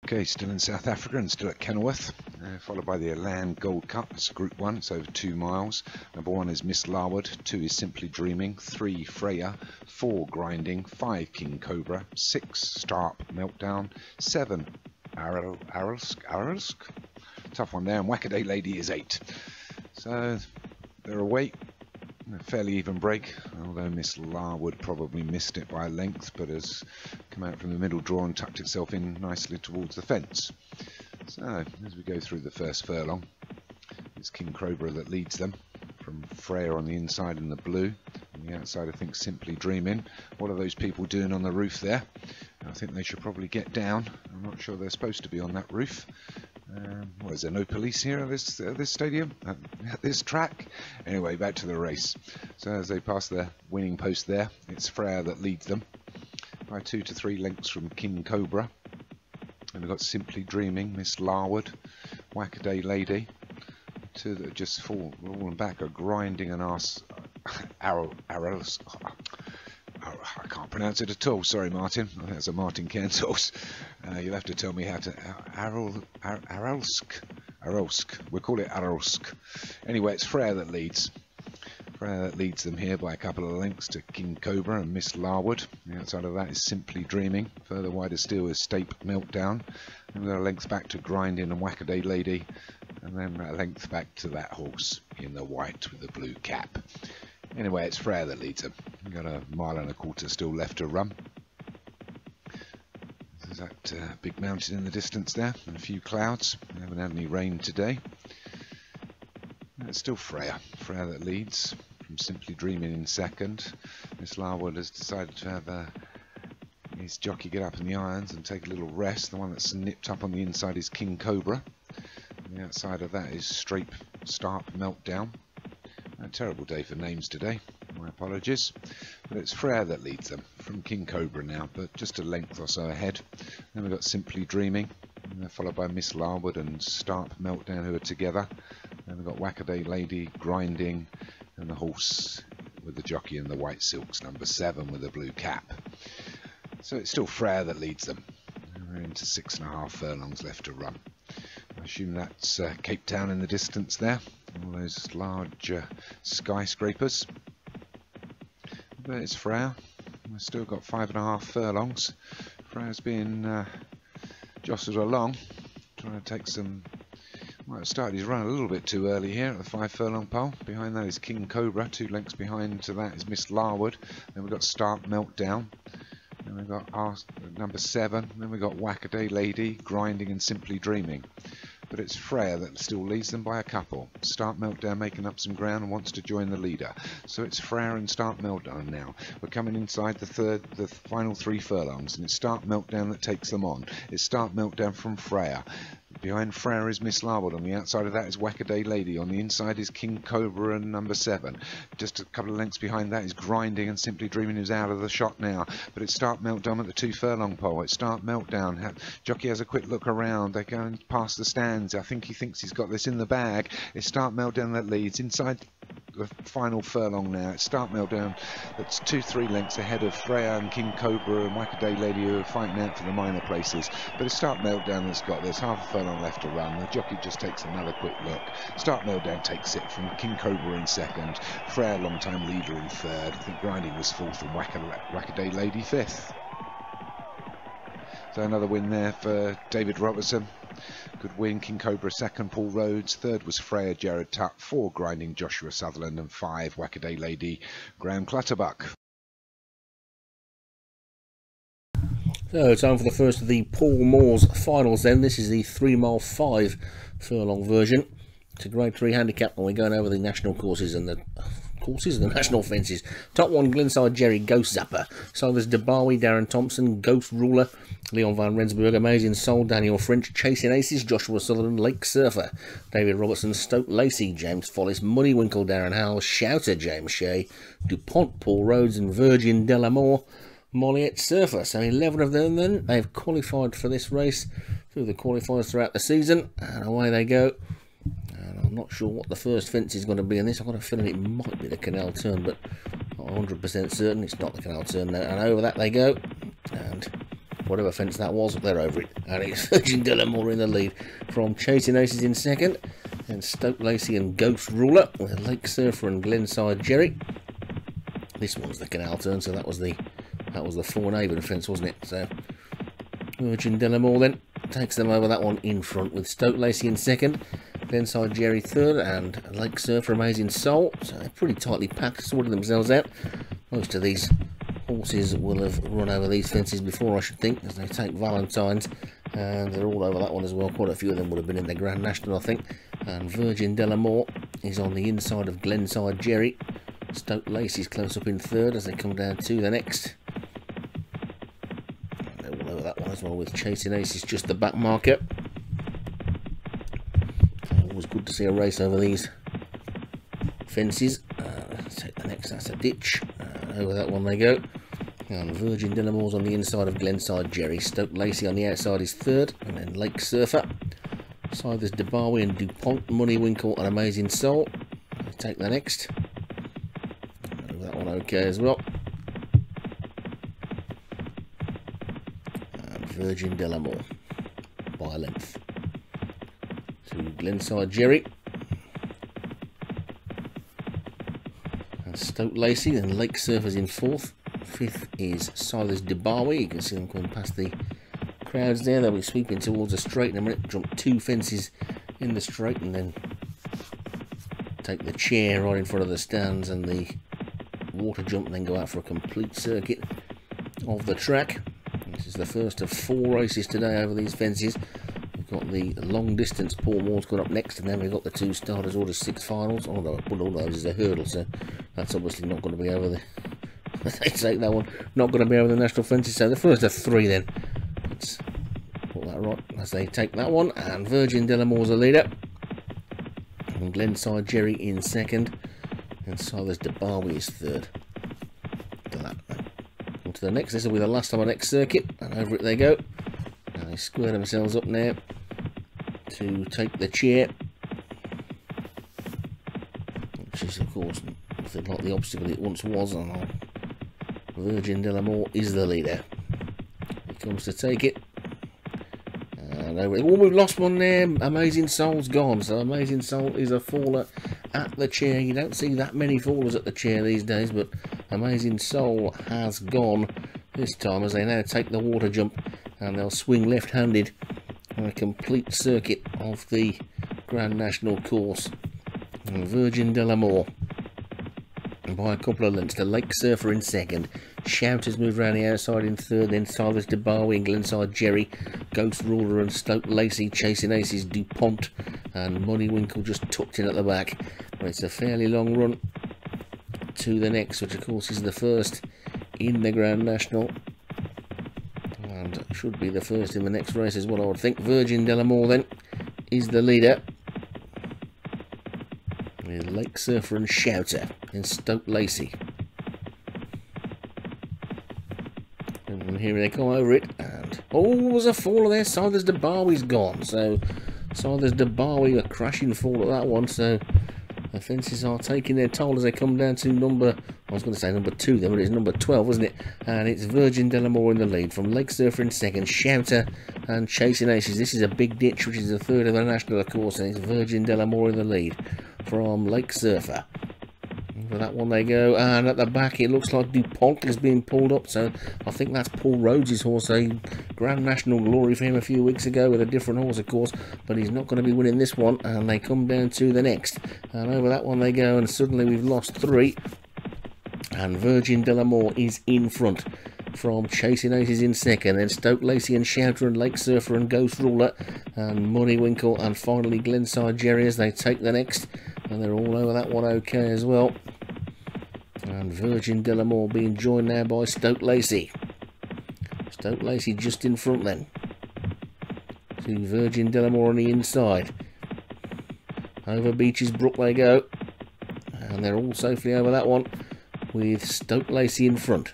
Okay, still in South Africa and still at Kenilworth, followed by the Elan Gold Cup. It's Group 1, it's over 2 miles. Number 1 is Miss Larwood, 2 is Simply Dreaming, 3 Freya, 4 Grinding, 5 King Cobra, 6 Starp Meltdown, 7 Arelsk. Tough one there, and Wackaday Lady is 8. So they're away. A fairly even break, although Miss Larwood probably missed it by a length, but has come out from the middle draw and tucked itself in nicely towards the fence. So as we go through the first furlong, it's King Cobra that leads them from Freya on the inside in the blue. On the outside, I think Simply Dreaming. What are those people doing on the roof there? I think they should probably get down. I'm not sure they're supposed to be on that roof. Well, is there no police here at this stadium, at this track? Anyway, back to the race. So as they pass the winning post there, it's Freya that leads them by 2 to 3 lengths from King Cobra. And we've got Simply Dreaming, Miss Larwood, Wackaday Lady. 2 that are just falling back are Grinding and Arrows. I can't pronounce it at all. Sorry, Martin. I think that's a Martin Cairns. You'll have to tell me how to... Arelsk. We'll call it Arelsk. Anyway, it's Freya that leads. Freya that leads them here by a couple of lengths to King Cobra and Miss Larwood. The outside of that is Simply Dreaming. Further wider still is Stape Meltdown. And we've got a length back to Grinding and Wackaday Lady. And then a length back to that horse in the white with the blue cap. Anyway, it's Freya that leads them. We've got 1.25 miles still left to run. There's that big mountain in the distance there, and a few clouds. We haven't had any rain today. It's still Freya that leads, from Simply Dreaming in second. Miss Larwood has decided to have his jockey get up in the irons and take a little rest. The one that's nipped up on the inside is King Cobra. On the outside of that is Starp Meltdown. A terrible day for names today, my apologies. But it's Freya that leads them from King Cobra now, but just a length or so ahead. Then we've got Simply Dreaming, and they're followed by Miss Larwood and Starp Meltdown, who are together. Then we've got Wackaday Lady, Grinding, and the horse with the jockey in the white silks, number 7 with a blue cap. So it's still Freya that leads them. We're into 6.5 furlongs left to run. I assume that's Cape Town in the distance there. All those large skyscrapers. We've But it's Freya. We've still got 5.5 furlongs. Freya's being jostled along, trying to take some. Might have started his run a little bit too early here at the 5 furlong pole. Behind that is King Cobra. 2 lengths behind to that is Miss Larwood. Then we've got Start Meltdown. Then we've got number 7. Then we've got Wackaday Lady, Grinding and Simply Dreaming. But it's Freya that still leads them by a couple. Start Meltdown making up some ground and wants to join the leader. So it's Freya and Start Meltdown now. We're coming inside the final 3 furlongs, and it's Start Meltdown that takes them on. It's Start Meltdown from Freya. Behind Freya is Miss Larwood. On the outside of that is Wackaday Lady. On the inside is King Cobra and number 7. Just a couple of lengths behind that is Grinding and Simply Dreaming, who's out of the shot now. But it's Start Meltdown at the 2 furlong pole. It's Start Meltdown. Jockey has a quick look around. They're going past the stands. I think he thinks he's got this in the bag. It's Start Meltdown that leads. Inside the final furlong now. It's Start Meltdown that's 2-3 lengths ahead of Freya and King Cobra and Wackaday Lady, who are fighting out for the minor places. But it's Start Meltdown that's got this. Half a furlong left to run. The jockey just takes another quick look. Start Meltdown takes it from King Cobra in 2nd. Freya, long time leader, in 3rd. I think Grinding was 4th and Wackaday Lady 5th. So another win there for David Robertson. Good win. King Cobra 2nd, Paul Rhodes. 3rd was Freya, Jared Tutt. 4, Grinding, Joshua Sutherland. And 5, Wackaday Lady, Graham Clutterbuck. So time for the first of the Paul Moores finals then. This is the 3 mile 5 furlong version. It's a grade 3 handicap, and we're going over the national courses and the national fences. Top 1, Glenside Jerry, Ghost Zapper. So there's Debawi, Darren Thompson, Ghost Ruler, Leon van Rensburg, Amazing Soul, Daniel French, Chasing Aces, Joshua Sutherland, Lake Surfer, David Robertson, Stoke Lacey, James Follis, Moneywinkle, Darren Howell, Shouter, James Shea, DuPont, Paul Rhodes, and Virgin Delamore, Molliet Surfer. So 11 of them then. They've qualified for this race through the qualifiers throughout the season, and away they go. And I'm not sure what the first fence is going to be in this. I've got a feeling it might be the Canal Turn, but not 100% certain. It's not the Canal Turn now. And over that they go, and whatever fence that was, they're over it. And it's Virgin Delamore in the lead from Chasing Aces in 2nd, and Stoke Lacey and Ghost Ruler with Lake Surfer and Glenside Jerry. This one's the Canal Turn, so that was the Fournaven fence, wasn't it? So Virgin Delamore then takes them over that one in front, with Stoke Lacey in 2nd, Glenside Jerry 3rd, and Lake Surfer, Amazing Soul. So they're pretty tightly packed, sorting themselves out. Most of these horses will have run over these fences before, I should think, as they take Valentine's, and they're all over that one as well. Quite a few of them would have been in the Grand National, I think. And Virgin Delamore is on the inside of Glenside Jerry. Stoke Lacey's close up in 3rd as they come down to the next. And they're all over that one as well, with Chasing Aces just the back marker. Always good to see a race over these fences. Let's take the next, that's a ditch. Over that one they go. And Virgin Delamore's on the inside of Glenside Jerry. Stoke Lacey on the outside is 3rd, and then Lake Surfer. Side there's Debawi and DuPont, Moneywinkle and Amazing Soul. Let's take the next. Over that one okay as well. And Virgin Delamore by a length to Glenside Jerry. And Stoke Lacey, then Lake Surfer's in 4th. 5th is Silas Debawi. You can see them coming past the crowds there. They'll be sweeping towards the straight in a minute. Jump 2 fences in the straight and then take the chair right in front of the stands and the water jump, and then go out for a complete circuit of the track. This is the first of 4 races today over these fences. We've got the long distance Paul Moore's got up next, and then we've got the 2 Starters Orders 6 finals. Although one of those is a hurdle, so that's obviously not going to be over the they take that one, not going to be over the national fences. So the first of 3 then. Let's put that right as they take that one. And Virgin Delamore's the leader, and Glenside Jerry in 2nd, and Silas Debawi is 3rd. To that. On to the next. This will be the last of our next circuit, and over it they go. And they square themselves up now to take the chair, which is of course nothing like the obstacle it once was. And Virgin Delamore is the leader. He comes to take it. And over it. Oh, we've lost one there. Amazing Soul's gone. So Amazing Soul is a faller at the chair. You don't see that many fallers at the chair these days, but Amazing Soul has gone this time as they now take the water jump, and they'll swing left-handed on a complete circuit of the Grand National course. And Virgin Delamore by a couple of lengths to Lake Surfer in second. Shouters move round the outside in third, then Silas de Barwi and Glenside Jerry, Ghost Ruler and Stoke Lacey, Chasing Aces DuPont, and Moneywinkle just tucked in at the back. But it's a fairly long run to the next, which of course is the first in the Grand National, and should be the first in the next race as well, I would think. Virgin Delamore then is the leader, with Lake Surfer and Shouter in Stoke Lacey. And here they come over it, and oh, there's a fall there. Silas de Barwi's gone, so Silas de Barwi a crashing fall at that one, so the fences are taking their toll as they come down to number, I was going to say number 2 then, but it's number 12, wasn't it? And it's Virgin Delamore in the lead, from Lake Surfer in second, Shouter and Chasing Aces. This is a big ditch, which is the third of the National, of course, and it's Virgin Delamore in the lead from Lake Surfer. For that one they go, and at the back it looks like DuPont is being pulled up, so I think that's Paul Rhodes' horse, a Grand National glory for him a few weeks ago with a different horse of course, but he's not going to be winning this one, and they come down to the next, and over that one they go, and suddenly we've lost 3, and Virgin Delamore is in front from Chasing Aces in second, then Stoke Lacey and Shouter and Lake Surfer and Ghost Ruler and Moneywinkle, and finally Glenside Jerry as they take the next, and they're all over that one okay as well. And Virgin Delamore being joined now by Stoke Lacey. Stoke Lacey just in front then to Virgin Delamore on the inside. Over Beaches Brook they go, and they're all safely over that one with Stoke Lacey in front.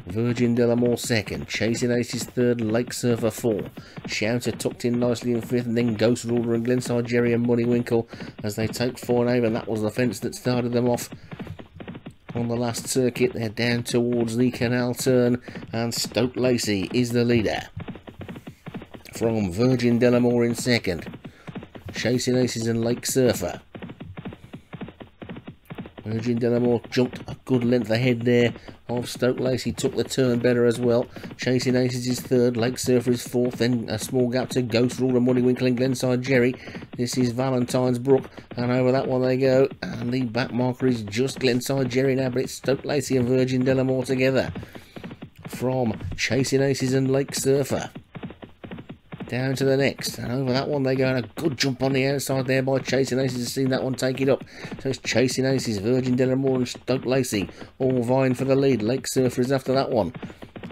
Virgin Delamore second, Chasing Aces third, Lake Surfer 4. Shouter tucked in nicely in fifth, and then Ghost Ruler and Glenside Jerry and Moneywinkle as they take 4 over, and that was the fence that started them off on the last circuit. They're down towards the canal turn, and Stoke Lacey is the leader from Virgin Delamore in second, Chasing Aces and Lake Surfer. Virgin Delamore jumped a good length ahead there of Stoke Lacey, took the turn better as well. Chasing Aces is third, Lake Surfer is fourth, then a small gap to Ghost Ruler, Moneywinkle and Glenside Jerry. This is Valentine's Brook, and over that one they go, and the back marker is just Glenside Jerry now, but it's Stoke Lacey and Virgin Delamore together from Chasing Aces and Lake Surfer. Down to the next, and over that one they go, and a good jump on the outside there by Chasing Aces to see that one take it up. So it's Chasing Aces, Virgin Delamore and Stoke Lacey all vying for the lead. Lake Surfer is after that one.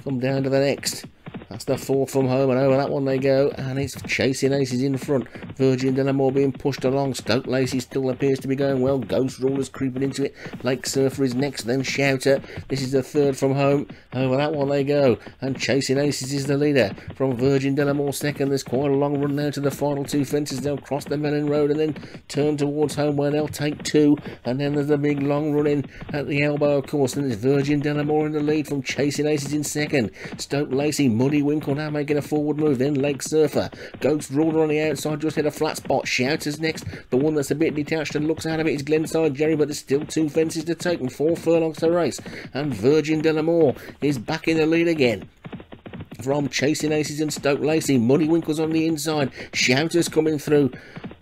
Come down to the next. That's the 4th from home, and over that one they go, and it's Chasing Aces in front. Virgin Delamore being pushed along. Stoke Lacey still appears to be going well. Ghost Ruler's creeping into it. Lake Surfer is next, then Shouter. This is the 3rd from home. Over that one they go, and Chasing Aces is the leader from Virgin Delamore second. There's quite a long run now to the final 2 fences. They'll cross the Melon Road and then turn towards home where they'll take 2, and then there's a big long run in at the elbow of course, and there's Virgin Delamore in the lead from Chasing Aces in second. Stoke Lacey, Moneywinkle now making a forward move, then Lake Surfer. Ghost Ruler on the outside just hit a flat spot. Shouters next. The one that's a bit detached and looks out of it is Glenside Jerry, but there's still 2 fences to take and 4 furlongs to race, and Virgin Delamore is back in the lead again from Chasing Aces and Stoke Lacey. Moneywinkle's on the inside. Shouters coming through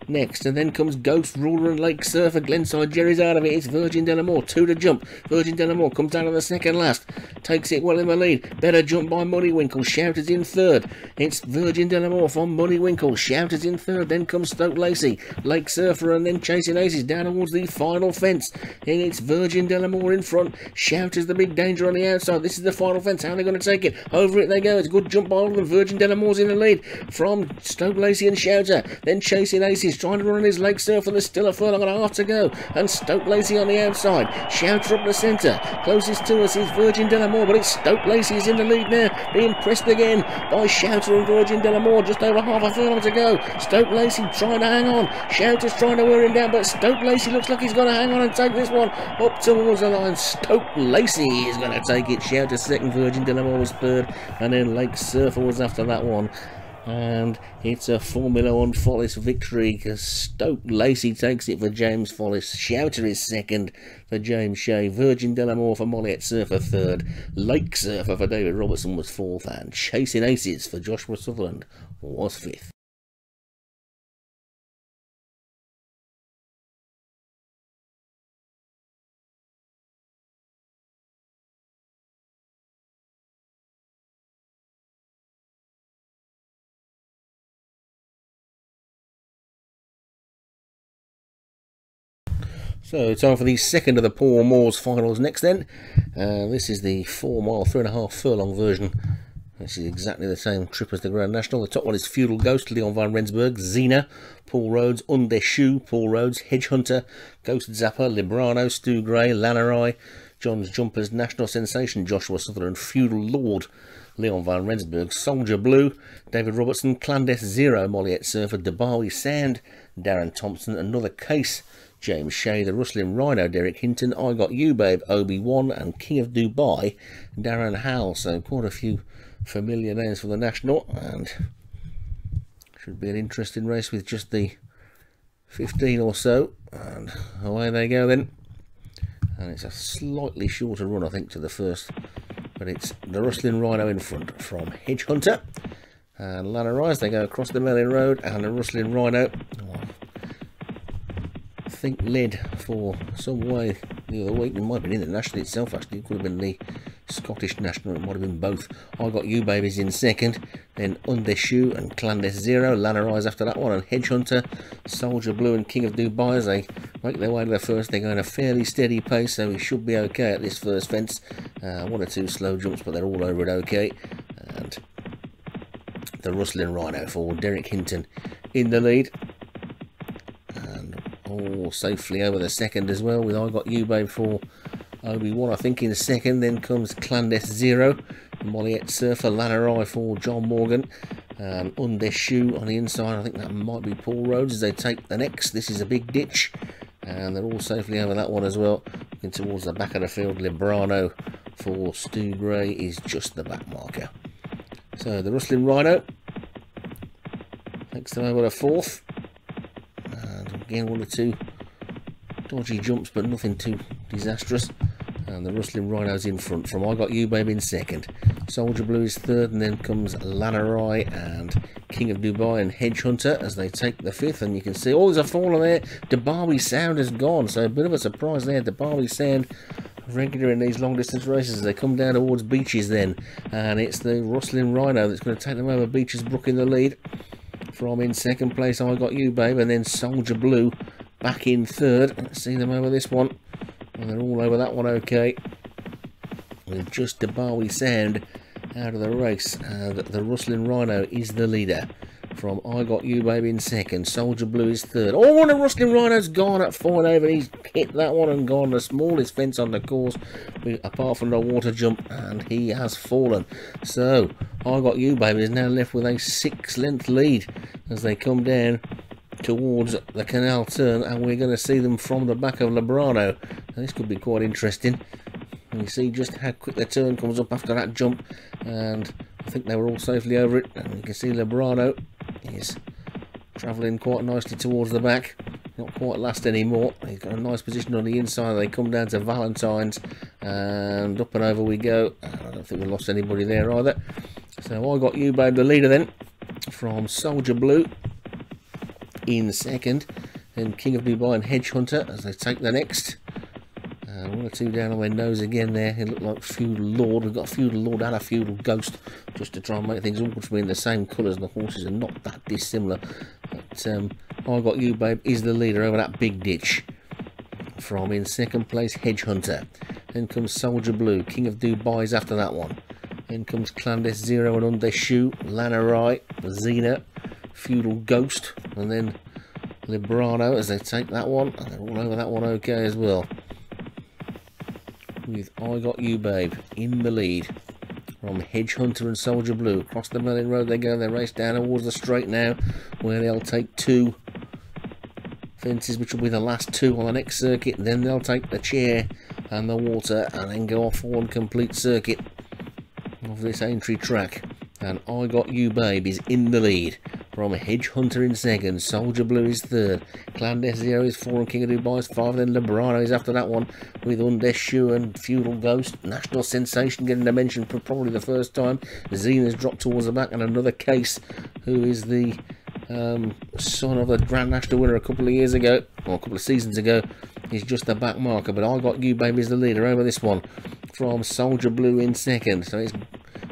next, and then comes Ghost Ruler and Lake Surfer. Glenside Jerry's out of it. It's Virgin Delamore, 2 to jump. Virgin Delamore comes down to the second last, takes it well in the lead. Better jump by Moneywinkle. Shouters in third. It's Virgin Delamore from Moneywinkle. Shouters in third. Then comes Stoke Lacey, Lake Surfer, and then Chasing Aces down towards the final fence. And it's Virgin Delamore in front. Shouters the big danger on the outside. This is the final fence. How are they going to take it? Over it they go. It's a good jump by all of them. Virgin Delamore's in the lead from Stoke Lacey and Shouter. Then Chasing Aces trying to run on his Lake Surfer. There's still a furlong and a half to go, and Stoke Lacey on the outside. Shouter up the centre. Closest to us is Virgin Delamore, but it's Stoke Lacey is in the lead now, being pressed again by Shouter and Virgin Delamore. Just over half a furlong to go. Stoke Lacey trying to hang on. Shouter's trying to wear him down, but Stoke Lacey looks like he's going to hang on and take this one up towards the line. Stoke Lacey is going to take it. Shouter second, Virgin Delamore was third, and then Lake Surfer was after that one. And it's a Formula 1 Follis victory because Stoke Lacey takes it for James Follis. Shouter is second for James Shea. Virgin Delamore for Molliet Surfer third. Lake Surfer for David Robertson was fourth. And Chasing Aces for Joshua Sutherland was fifth. So time for the second of the Paul Moores finals next then. This is the 4 mile, 3.5 furlong version. This is exactly the same trip as the Grand National. The top one is Feudal Ghost, Leon van Rensburg, Xena, Paul Rhodes, Undeshu, Paul Rhodes, Hedge Hunter, Ghost Zapper, Librano, Stu Gray, Lannerai, John's Jumpers, National Sensation, Joshua Sutherland, Feudal Lord, Leon van Rensburg, Soldier Blue, David Robertson, Clandest Zero, Molliet Surfer, Debarwi Sand, Darren Thompson, Another Case, James Shea, The Rustling Rhino, Derek Hinton, I Got You Babe, Obi-Wan, and King of Dubai, Darren Howell. So quite a few familiar names for the National, and should be an interesting race with just the 15 or so. And away they go then. And it's a slightly shorter run, I think, to the first, but it's The Rustling Rhino in front from Hedge Hunter. And Lannerai, they go across the Melling Road, and The Rustling Rhino, I think, led for some way the other week. It might have been in the National itself, actually. It could have been the Scottish National, it might have been both. I Got You Babies in second, then Undeshu and Clandest Zero, Lannerai after that one, and Hedge Hunter, Soldier Blue and King of Dubai as they make their way to the first. They're going a fairly steady pace, so we should be okay at this first fence. One or two slow jumps, but they're all over it okay. And The Rustling Rhino for Derek Hinton in the lead. All safely over the second as well, with I Got You Babe for Obi-Wan, I think, in second. Then comes Clandest Zero, Molliet Surfer, Lannerai for John Morgan, Undeshu on the inside. I think that might be Paul Rhodes as they take the next. This is a big ditch, and they're all safely over that one as well. Looking towards the back of the field, Librano for Stu Gray is just the back marker. So The Rustling Rhino takes them over to fourth. Again, one or two dodgy jumps, but nothing too disastrous. And The Rustling Rhino's in front from I Got You Babe in second. Soldier Blue is third, and then comes Lannerai and King of Dubai and Hedge Hunter as they take the fifth. And you can see, oh, there's a faller there. Debarwi Sound has gone, so a bit of a surprise there. Debarwi Sound, regular in these long distance races as they come down towards Beaches then. And it's The Rustling Rhino that's going to take them over Beaches Brook in the lead. From in second place, I Got You Babe, and then Soldier Blue back in third. Let's see them over this one, and they're all over that one okay, with just Debarwi Sound out of the race. And The Rustling Rhino is the leader from I Got You Babe in second. Soldier Blue is third. Oh, and The Rustling Rhino's gone at 4 and over. He's hit that one and gone the smallest fence on the course apart from the water jump, and he has fallen. So I Got You Babe is now left with a 6-length lead as they come down towards the canal turn, and we're going to see them from the back of Librano. Now, this could be quite interesting. And you see just how quick the turn comes up after that jump, and I think they were all safely over it. And you can see Librano is travelling quite nicely towards the back, not quite last anymore. He's got a nice position on the inside. They come down to Valentine's, and up and over we go. I don't think we lost anybody there either. So I Got You Babe, the leader then, from Soldier Blue in second, then King of Dubai and Hedge Hunter as they take the next. One or two down on their nose again there. It looked like Feudal Lord. We've got a Feudal Lord and a Feudal Ghost, just to try and make things awkward for me, in the same colours, and the horses are not that dissimilar. But I Got You Babe is the leader over that big ditch. From in second place, Hedge Hunter. Then comes Soldier Blue. King of Dubai's after that one. Then comes Clandest Zero and Undeshu, Lannerai, Xena, Feudal Ghost, and then Librano as they take that one. And they're all over that one okay as well, with I Got You Babe in the lead from Hedge Hunter and Soldier Blue. Across the Melling Road they go. They race down towards the straight now, where they'll take 2 fences, which will be the last 2 on the next circuit. And then they'll take the chair and the water, and then go off one complete circuit of this entry track. And I Got You Babe is in the lead from Hedge Hunter in second. Soldier Blue is third. Clandestino is 4 and King of Dubai is 5. Then Lebrano is after that one with Undeshu and Feudal Ghost. National Sensation getting a mention for probably the first time. Zena's dropped towards the back, and Another Case, who is the son of the Grand National winner a couple of years ago, or a couple of seasons ago, is just the back marker. But I Got You Babe is the leader over this one from Soldier Blue in second. So it's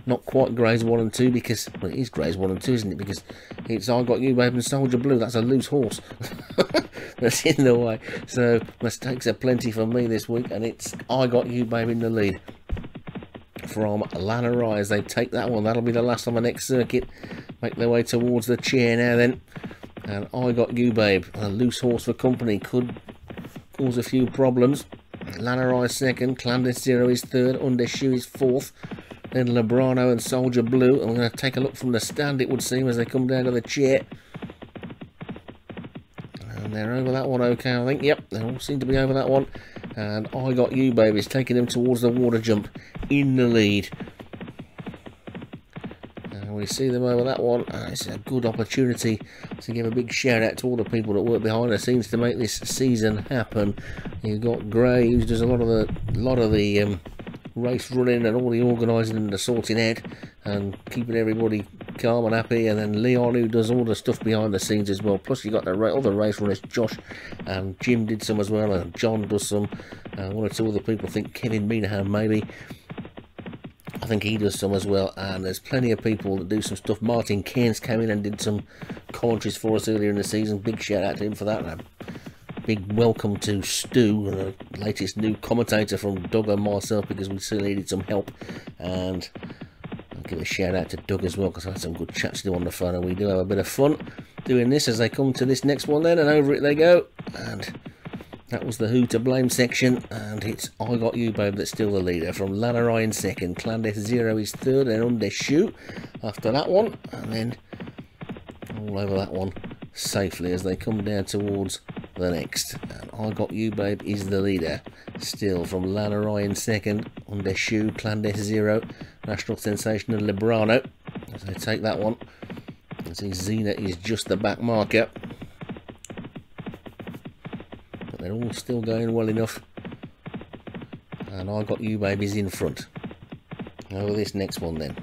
not quite Greys 1 and 2 because, well, it is Greys 1 and 2, isn't it? Because it's I Got You Babe and Soldier Blue. That's a loose horse that's in the way. So mistakes are plenty for me this week, and it's I Got You Babe in the lead from Lanarei as they take that one. That'll be the last on the next circuit. Make their way towards the chair now then. And I Got You Babe, a loose horse for company, could cause a few problems. Lanarei second, Clandestino is third, Undeshu is fourth. Then Lebrano and Soldier Blue. And we're going to take a look from the stand, it would seem, as they come down to the chair. And they're over that one okay, I think. Yep, they all seem to be over that one. And I Got You Babe is taking them towards the water jump in the lead. And we see them over that one. It's a good opportunity to give a big shout out to all the people that work behind the scenes to make this season happen. You've got Gray, who does a lot of the race running and all the organising and the sorting out and keeping everybody calm and happy, and then Leon, who does all the stuff behind the scenes as well. Plus you got the other race runners, Josh and Jim did some as well, and John does some, one or two other people. I think Kevin Meanahan maybe, I think he does some as well, and there's plenty of people that do some stuff. Martin Cairns came in and did some commentaries for us earlier in the season. Big shout out to him for that, and big welcome to Stu, the latest new commentator from Doug and myself, because we still needed some help. And I'll give a shout out to Doug as well, because I had some good chats to do on the phone, and we do have a bit of fun doing this as they come to this next one then, and over it they go. And that was the Who to Blame section, and it's I Got You Babe that's still the leader from Lanarei in second. Clandestino is third, and Undeshu after that one, and then all over that one safely as they come down towards the next. And I Got You Babe is the leader still from Lanarei in second, Undeshu, Clandestino, National Sensation and Lebrano as they take that one. You see Zena is just the back marker, but they're all still going well enough, and I Got You Babe is in front over this next one then.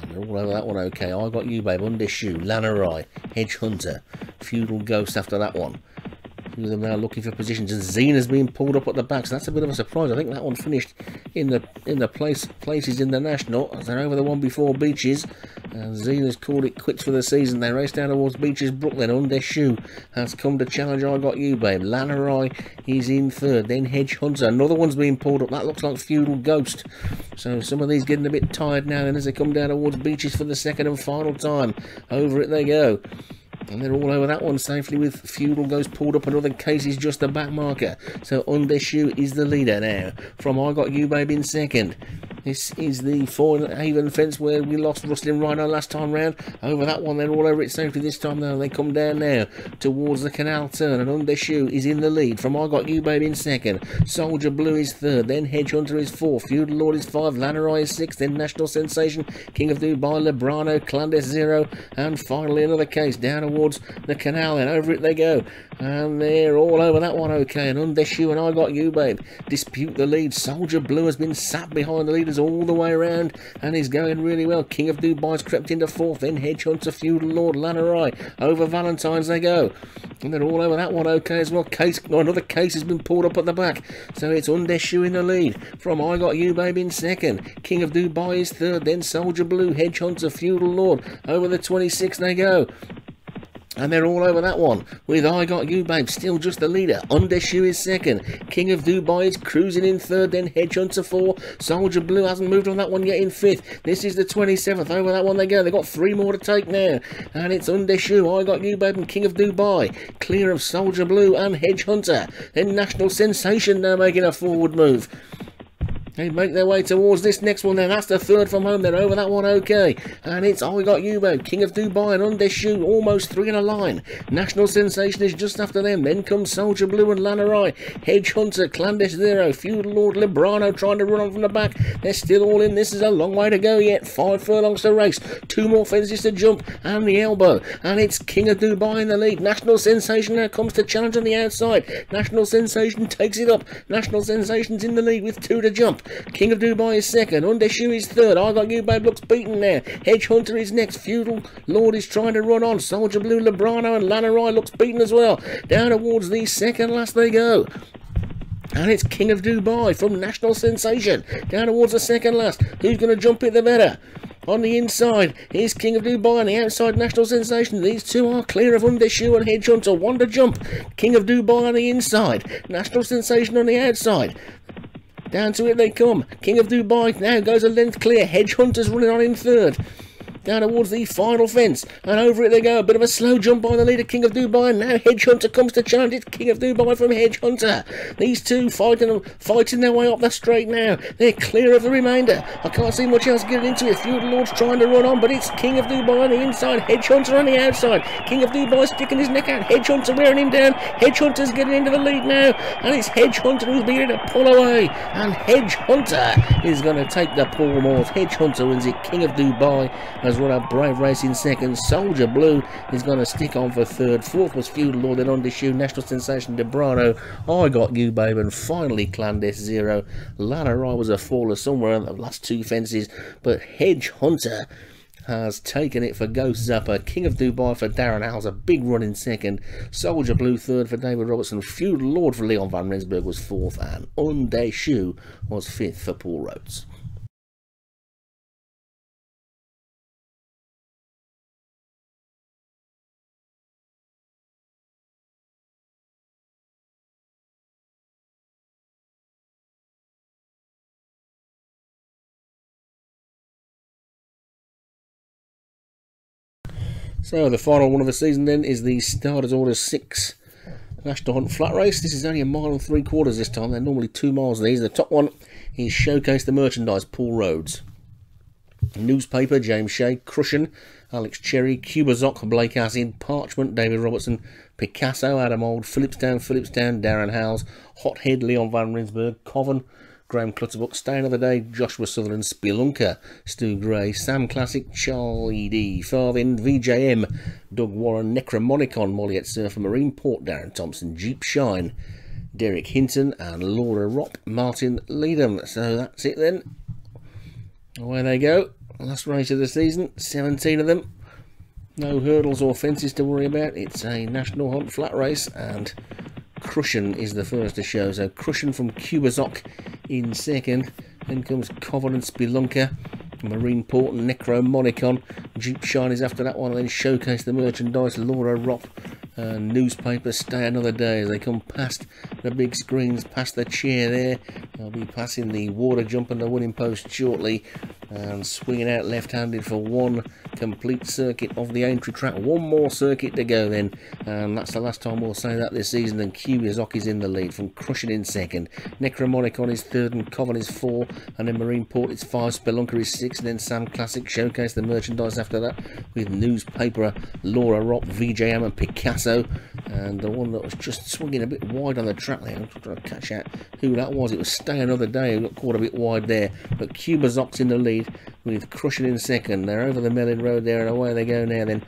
They're all over that one okay. I Got You Babe, Undeshu, Lanarei, Hedge Hunter, Feudal Ghost after that one. A few of them now looking for positions, and Zena's been pulled up at the back, so that's a bit of a surprise. I think that one finished in the places in the National, as they're over the one before Beaches, and Zena's called it quits for the season. They race down towards Beaches Brooklyn. Undeshu has come to challenge I Got You Babe. Lanarei is in third, then Hedge Hunter. Another one's being pulled up, that looks like Feudal Ghost. So some of these getting a bit tired now, and as they come down towards Beaches for the second and final time, over it they go. And they're all over that one safely, with Feudal Ghost pulled up. Another Case is just the back marker. So Undeshu is the leader now from I Got You Babe in second. This is the Haven fence where we lost Rustling Rhino last time round. Over that one, they're all over it safely this time though. They come down now towards the canal turn, and Undeshu is in the lead from I Got You Babe in second. Soldier Blue is third, then Hedge Hunter is fourth, Feudal Lord is 5, Lanarei is 6, then National Sensation, King of Dubai, Lebrano, Clandestino, and finally Another Case down towards the canal, and over it they go. And they're all over that one okay, and Undeshu and I Got You Babe dispute the lead. Soldier Blue has been sat behind the leaders all the way around, and he's going really well. King of Dubai's crept into fourth, then Hedge Hunter, Feudal Lord, Lanarei. Over Valentine's they go, and they're all over that one okay as well. Another Case has been pulled up at the back, so it's Undeshu in the lead from I Got You Babe in second. King of Dubai is third, then Soldier Blue, Hedge Hunter, Feudal Lord. Over the 26 they go, and they're all over that one, with I Got You Babe still just the leader. Undeshu is second, King of Dubai is cruising in third, then Hedge Hunter 4, Soldier Blue hasn't moved on that one yet in fifth. This is the 27th, over that one they go. They've got 3 more to take now, and it's Undeshu, I Got You Babe and King of Dubai clear of Soldier Blue and Hedge Hunter. Then National Sensation now making a forward move. They make their way towards this next one then. That's the third from home. They're over that one okay. And it's I Got You, Babe, King of Dubai and Undeshu, almost three in a line. National Sensation is just after them. Then comes Soldier Blue and Lanarai. Hedge Hunter, Clandest Zero, Feudal Lord Librano trying to run on from the back. They're still all in. This is a long way to go yet. 5 furlongs to race. 2 more fences to jump. And the elbow. And it's King of Dubai in the lead. National Sensation now comes to challenge on the outside. National Sensation takes it up. National Sensation's in the lead with 2 to jump. King of Dubai is second. Undeshu is third. I Got You, Babe looks beaten there. Hedge Hunter is next. Feudal Lord is trying to run on. Soldier Blue, Librano and Lanarai looks beaten as well. Down towards the second last they go. And it's King of Dubai from National Sensation. Down towards the second last. Who's going to jump it the better? On the inside is King of Dubai, on the outside National Sensation. These two are clear of Undeshu and Hedge Hunter. 1 to jump. King of Dubai on the inside. National Sensation on the outside. Down to it they come. King of Dubai now goes a length clear. Hedge Hunter's running on in third. Down towards the final fence, and over it they go. A bit of a slow jump by the leader, King of Dubai. Now Hedge Hunter comes to challenge. It's King of Dubai from Hedge Hunter. These two fighting their way up the straight now. They're clear of the remainder. I can't see much else getting into it. Feudal Lord's trying to run on, but it's King of Dubai on the inside, Hedge Hunter on the outside. King of Dubai sticking his neck out. Hedge Hunter wearing him down. Hedge Hunter's getting into the lead now, and it's Hedge Hunter who's beginning to pull away. And Hedge Hunter is going to take the Paul Moores. Hedge Hunter wins it. King of Dubai has run a brave race in second. Soldier Blue is going to stick on for third. Fourth was Feudal Lord, then Undeshu, National Sensation, Librano, I Got You, Babe, and finally Clandest Zero. Lanarai was a faller somewhere in the last 2 fences, but Hedge Hunter has taken it for Ghost Zapper. King of Dubai for Darren Howells, a big run in second. Soldier Blue third for David Robertson. Feudal Lord for Leon van Rensburg was fourth, and Undeshu was fifth for Paul Rhodes. So the final one of the season then is the Starters Orders 6 National Hunt Flat Race. This is only 1 3/4 this time. They're normally 2 miles these. The top one is Showcase the Merchandise, Paul Rhodes. Newspaper, James Shea. Crucian, Alex Cherry. Cubazoc, Blake Acid. Parchment, David Robertson. Picasso, Adam Old. Phillipstown, Darren Howells. Hothead, Leon van Rensburg. Coven, Graham Clutterbuck. Stay Another Day, Joshua Sutherland. Spelunker, Stu Gray. Sam Classic, Charlie D. Farthing. VJM, Doug Warren. Necromonicon, Molliet Surfer. Marine Port, Darren Thompson. Jeep Shine, Derek Hinton. And Laura Ropp, Martin Leadham. So that's it then. Away they go. Last race of the season. 17 of them. No hurdles or fences to worry about. It's a National Hunt Flat Race, and Crucian is the first to show. So Crucian from Cubazoc in second. Then comes Coven and Spelunker, Marine Port and Necromonicon. Jeep Shine is after that one, and then Showcase the Merchandise, Laura Ropp. Newspaper, Stay Another Day, as they come past the big screens, past the chair there. They'll be passing the water jump and the winning post shortly, and swinging out left-handed for 1 complete circuit of the entry track. 1 more circuit to go then, and that's the last time we'll say that this season. And Cubazoc is in the lead from Crushing in second. Necromonicon is third, and Coven is 4, and then Marine Port is 5, Spelunker is 6, and then Sam Classic, Showcase the Merchandise after that, with Newspaper, Laura Ropp, VJM and Picasso. And the one that was just swinging a bit wide on the track there, I'm trying to catch out who that was. It was Stay Another Day who got caught a bit wide there, but Cubazoc's in the lead with Crushing in second. They're over the Mellon Road there, and away they go now then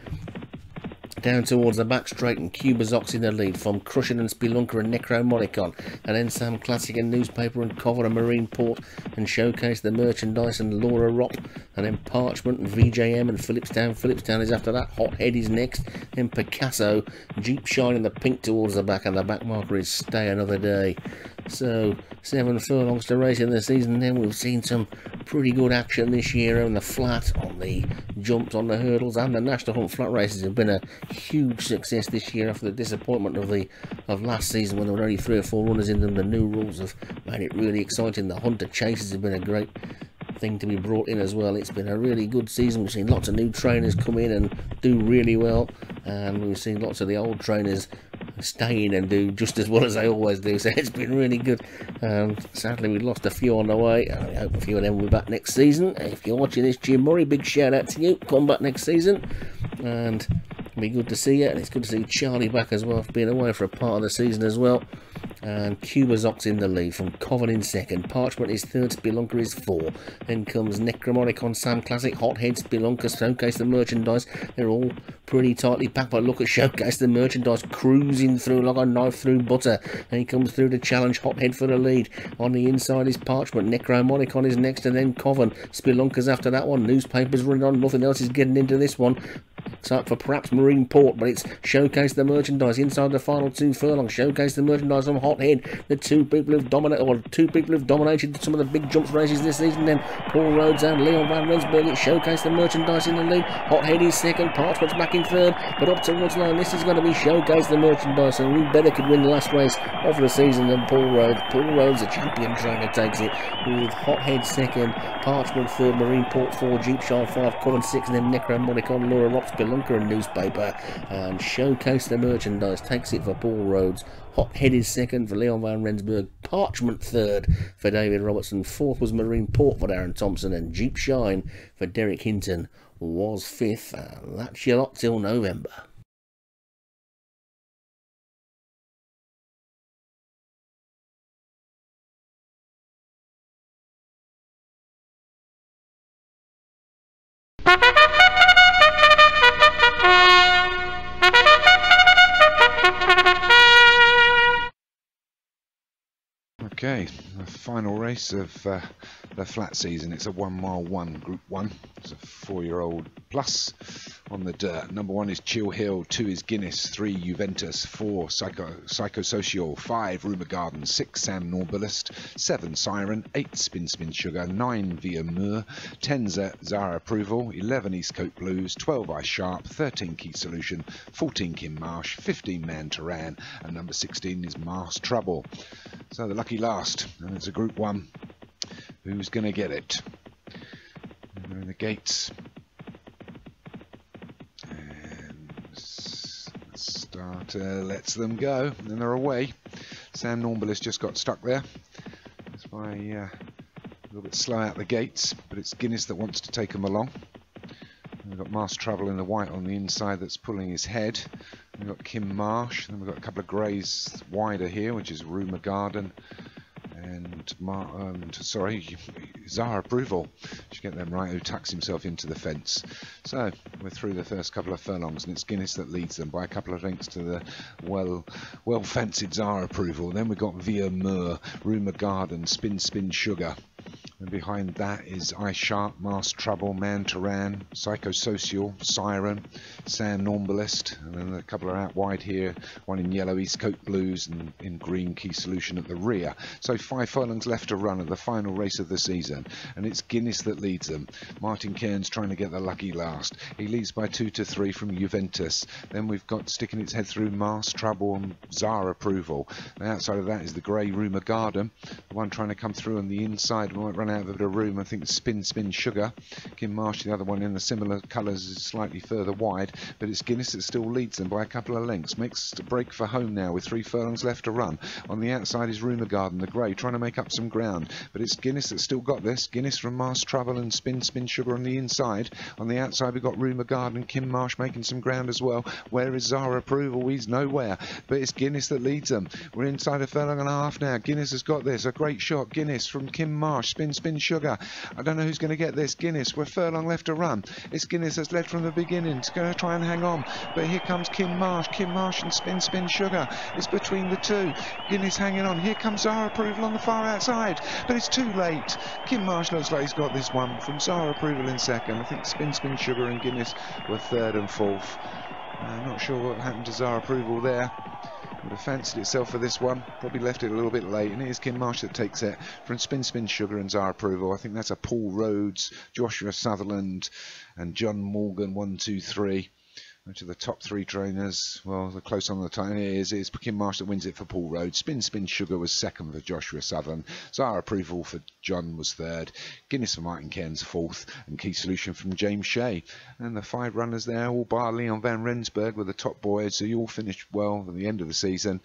down towards the back straight, and Cubazoc's in the lead from Crushing and Spelunker and Necromonicon, and then Sam Classic and Newspaper and Cover and Marine Port and Showcase the Merchandise and Laura Ropp, and then Parchment and VJM and Phillipstown is after that. Hothead is next, then Picasso, Jeep Shine in the pink towards the back, and the back marker is Stay Another Day. So 7 furlongs to race in the season. Then we've seen some pretty good action this year on the flat, on the jumps, on the hurdles, and the National Hunt Flat races have been a huge success this year after the disappointment of last season when there were only 3 or 4 runners in them. The new rules have made it really exciting. The Hunter Chases have been a great thing to be brought in as well. It's been a really good season. We've seen lots of new trainers come in and do really well, and we've seen lots of the old trainers stay in and do just as well as they always do. So it's been really good. Sadly, we lost a few on the way. I hope a few of them will be back next season. If you're watching this, Jim Murray, big shout out to you. Come back next season, and it'll be good to see you. And it's good to see Charlie back as well, for being away for a part of the season as well. And Cuba's Ox in the lead, from Coven in second. Parchment is third, Spelunker is 4. Then comes Necromonicon, Sam Classic, Hothead, Spelunker, Showcase the merchandise. They're all pretty tightly packed, but look at Showcase the merchandise cruising through like a knife through butter. And he comes through to challenge Hothead for the lead. On the inside is Parchment, Necromonicon is next, and then Coven. Spelunker's after that one. Newspapers running on, nothing else is getting into this one. Except for perhaps Marine Port, but it's Showcase the merchandise inside the final 2 furlongs. Showcase the merchandise on Hothead. The two people who've dominated some of the big jumps races this season. Then Paul Rhodes and Leon van Rensburg. It's Showcase the merchandise in the lead. Hothead is second. Parchment's back in third, but up towards line. This is going to be Showcase the merchandise, and who better could win the last race of the season than Paul Rhodes? Paul Rhodes, the champion trainer, takes it with Hothead second, Parchment third, Marine Port 4, Jeep Shine 5, Coven 6, and then Necromonicon, Laura Rock, Spelunker and Newspaper. And Showcase the merchandise takes it for Paul Rhodes. Hothead is second for Leon van Rensburg, Parchment third for David Robertson, fourth was Marine Port for Darren Thompson, and Jeep Shine for Derek Hinton was fifth. And that's your lot till November. Okay, the final race of the flat season. It's a 1 mile 1, Group 1. It's a 4-year-old plus on the dirt. Number 1 is Chill Hill, 2 is Guinness, 3 Juventus, 4 Psychosocial, 5 Rumour Garden, 6 Sam Norbalist, 7 Siren, 8 Spin Sugar, 9 Via Mur, 10 Zara Approval, 11 East Coast Blues, 12 Ice Sharp, 13 Key Solution, 14 Kim Marsh, 15 Man Taran, and number 16 is Mars Trouble. So the lucky last, and it's a Group 1. Who's going to get it? They're in the gates. And the starter lets them go, and they're away. Sam Norbalist just got stuck there. That's why a little bit slow out the gates, but it's Guinness that wants to take them along. We've got Mars Trouble in the white on the inside that's pulling his head. We've got Kim Marsh, and then we've got a couple of greys wider here, which is Rumour Garden and Zara Approval. Should get them right, who tucks himself into the fence. So we're through the first couple of furlongs, and it's Guinness that leads them by a couple of lengths to the well fancied Zara Approval. Then we've got Via Mur, Rumour Garden, Spin Sugar. And behind that is Ice Sharp, Mars Trouble, Man Taran, Psychosocial, Siren, Sam Norbalist, and then a couple are out wide here, one in yellow, East Coast Blues, and in green, Key Solution at the rear. So 5 furlongs left to run at the final race of the season, and it's Guinness that leads them. Martin Cairns trying to get the lucky last. He leads by 2 to 3 from Juventus. Then we've got sticking its head through Mars Trouble and Zara Approval. And outside of that is the grey Rumour Garden, the one trying to come through on the inside. We might run out of a bit of room. I think Spin Sugar. Kim Marsh, the other one in the similar colours, is slightly further wide, but it's Guinness that still leads them by a couple of lengths. Makes a break for home now with 3 furlongs left to run. On the outside is Rumour Garden, the grey, trying to make up some ground, but it's Guinness that's still got this. Guinness from Mars Trouble and Spin Sugar on the inside. On the outside we've got Rumour Garden, Kim Marsh making some ground as well. Where is Zara Approval? He's nowhere, but it's Guinness that leads them. We're inside a furlong and a half now. Guinness has got this. A great shot. Guinness from Kim Marsh, Spin Sugar. I don't know who's going to get this. Guinness, we're furlong left to run. It's Guinness that's led from the beginning. It's going to try and hang on, but here comes Kim Marsh. Kim Marsh and Spin Sugar. It's between the two. Guinness hanging on. Here comes Zara Approval on the far outside, but it's too late. Kim Marsh looks like he's got this one from Zara Approval in second. I think Spin Sugar and Guinness were third and fourth. I'm not sure what happened to Zara Approval there. Would have fancied itself for this one, probably left it a little bit late, and it is Kim Marsh that takes it from Spin Sugar and Zara Approval. I think that's a Paul Rhodes, Joshua Sutherland and John Morgan 1, 2, 3. To the top 3 trainers, well, the close on the time is Pekin Marsh that wins it for Paul Rhodes. Spin Sugar was second for Joshua Southern. Zara Approval for John was third. Guinness for Martin Cairns fourth, and Key Solution from James Shea. And the 5 runners there, all bar Leon van Rensburg, were the top boys. So you all finished well at the end of the season.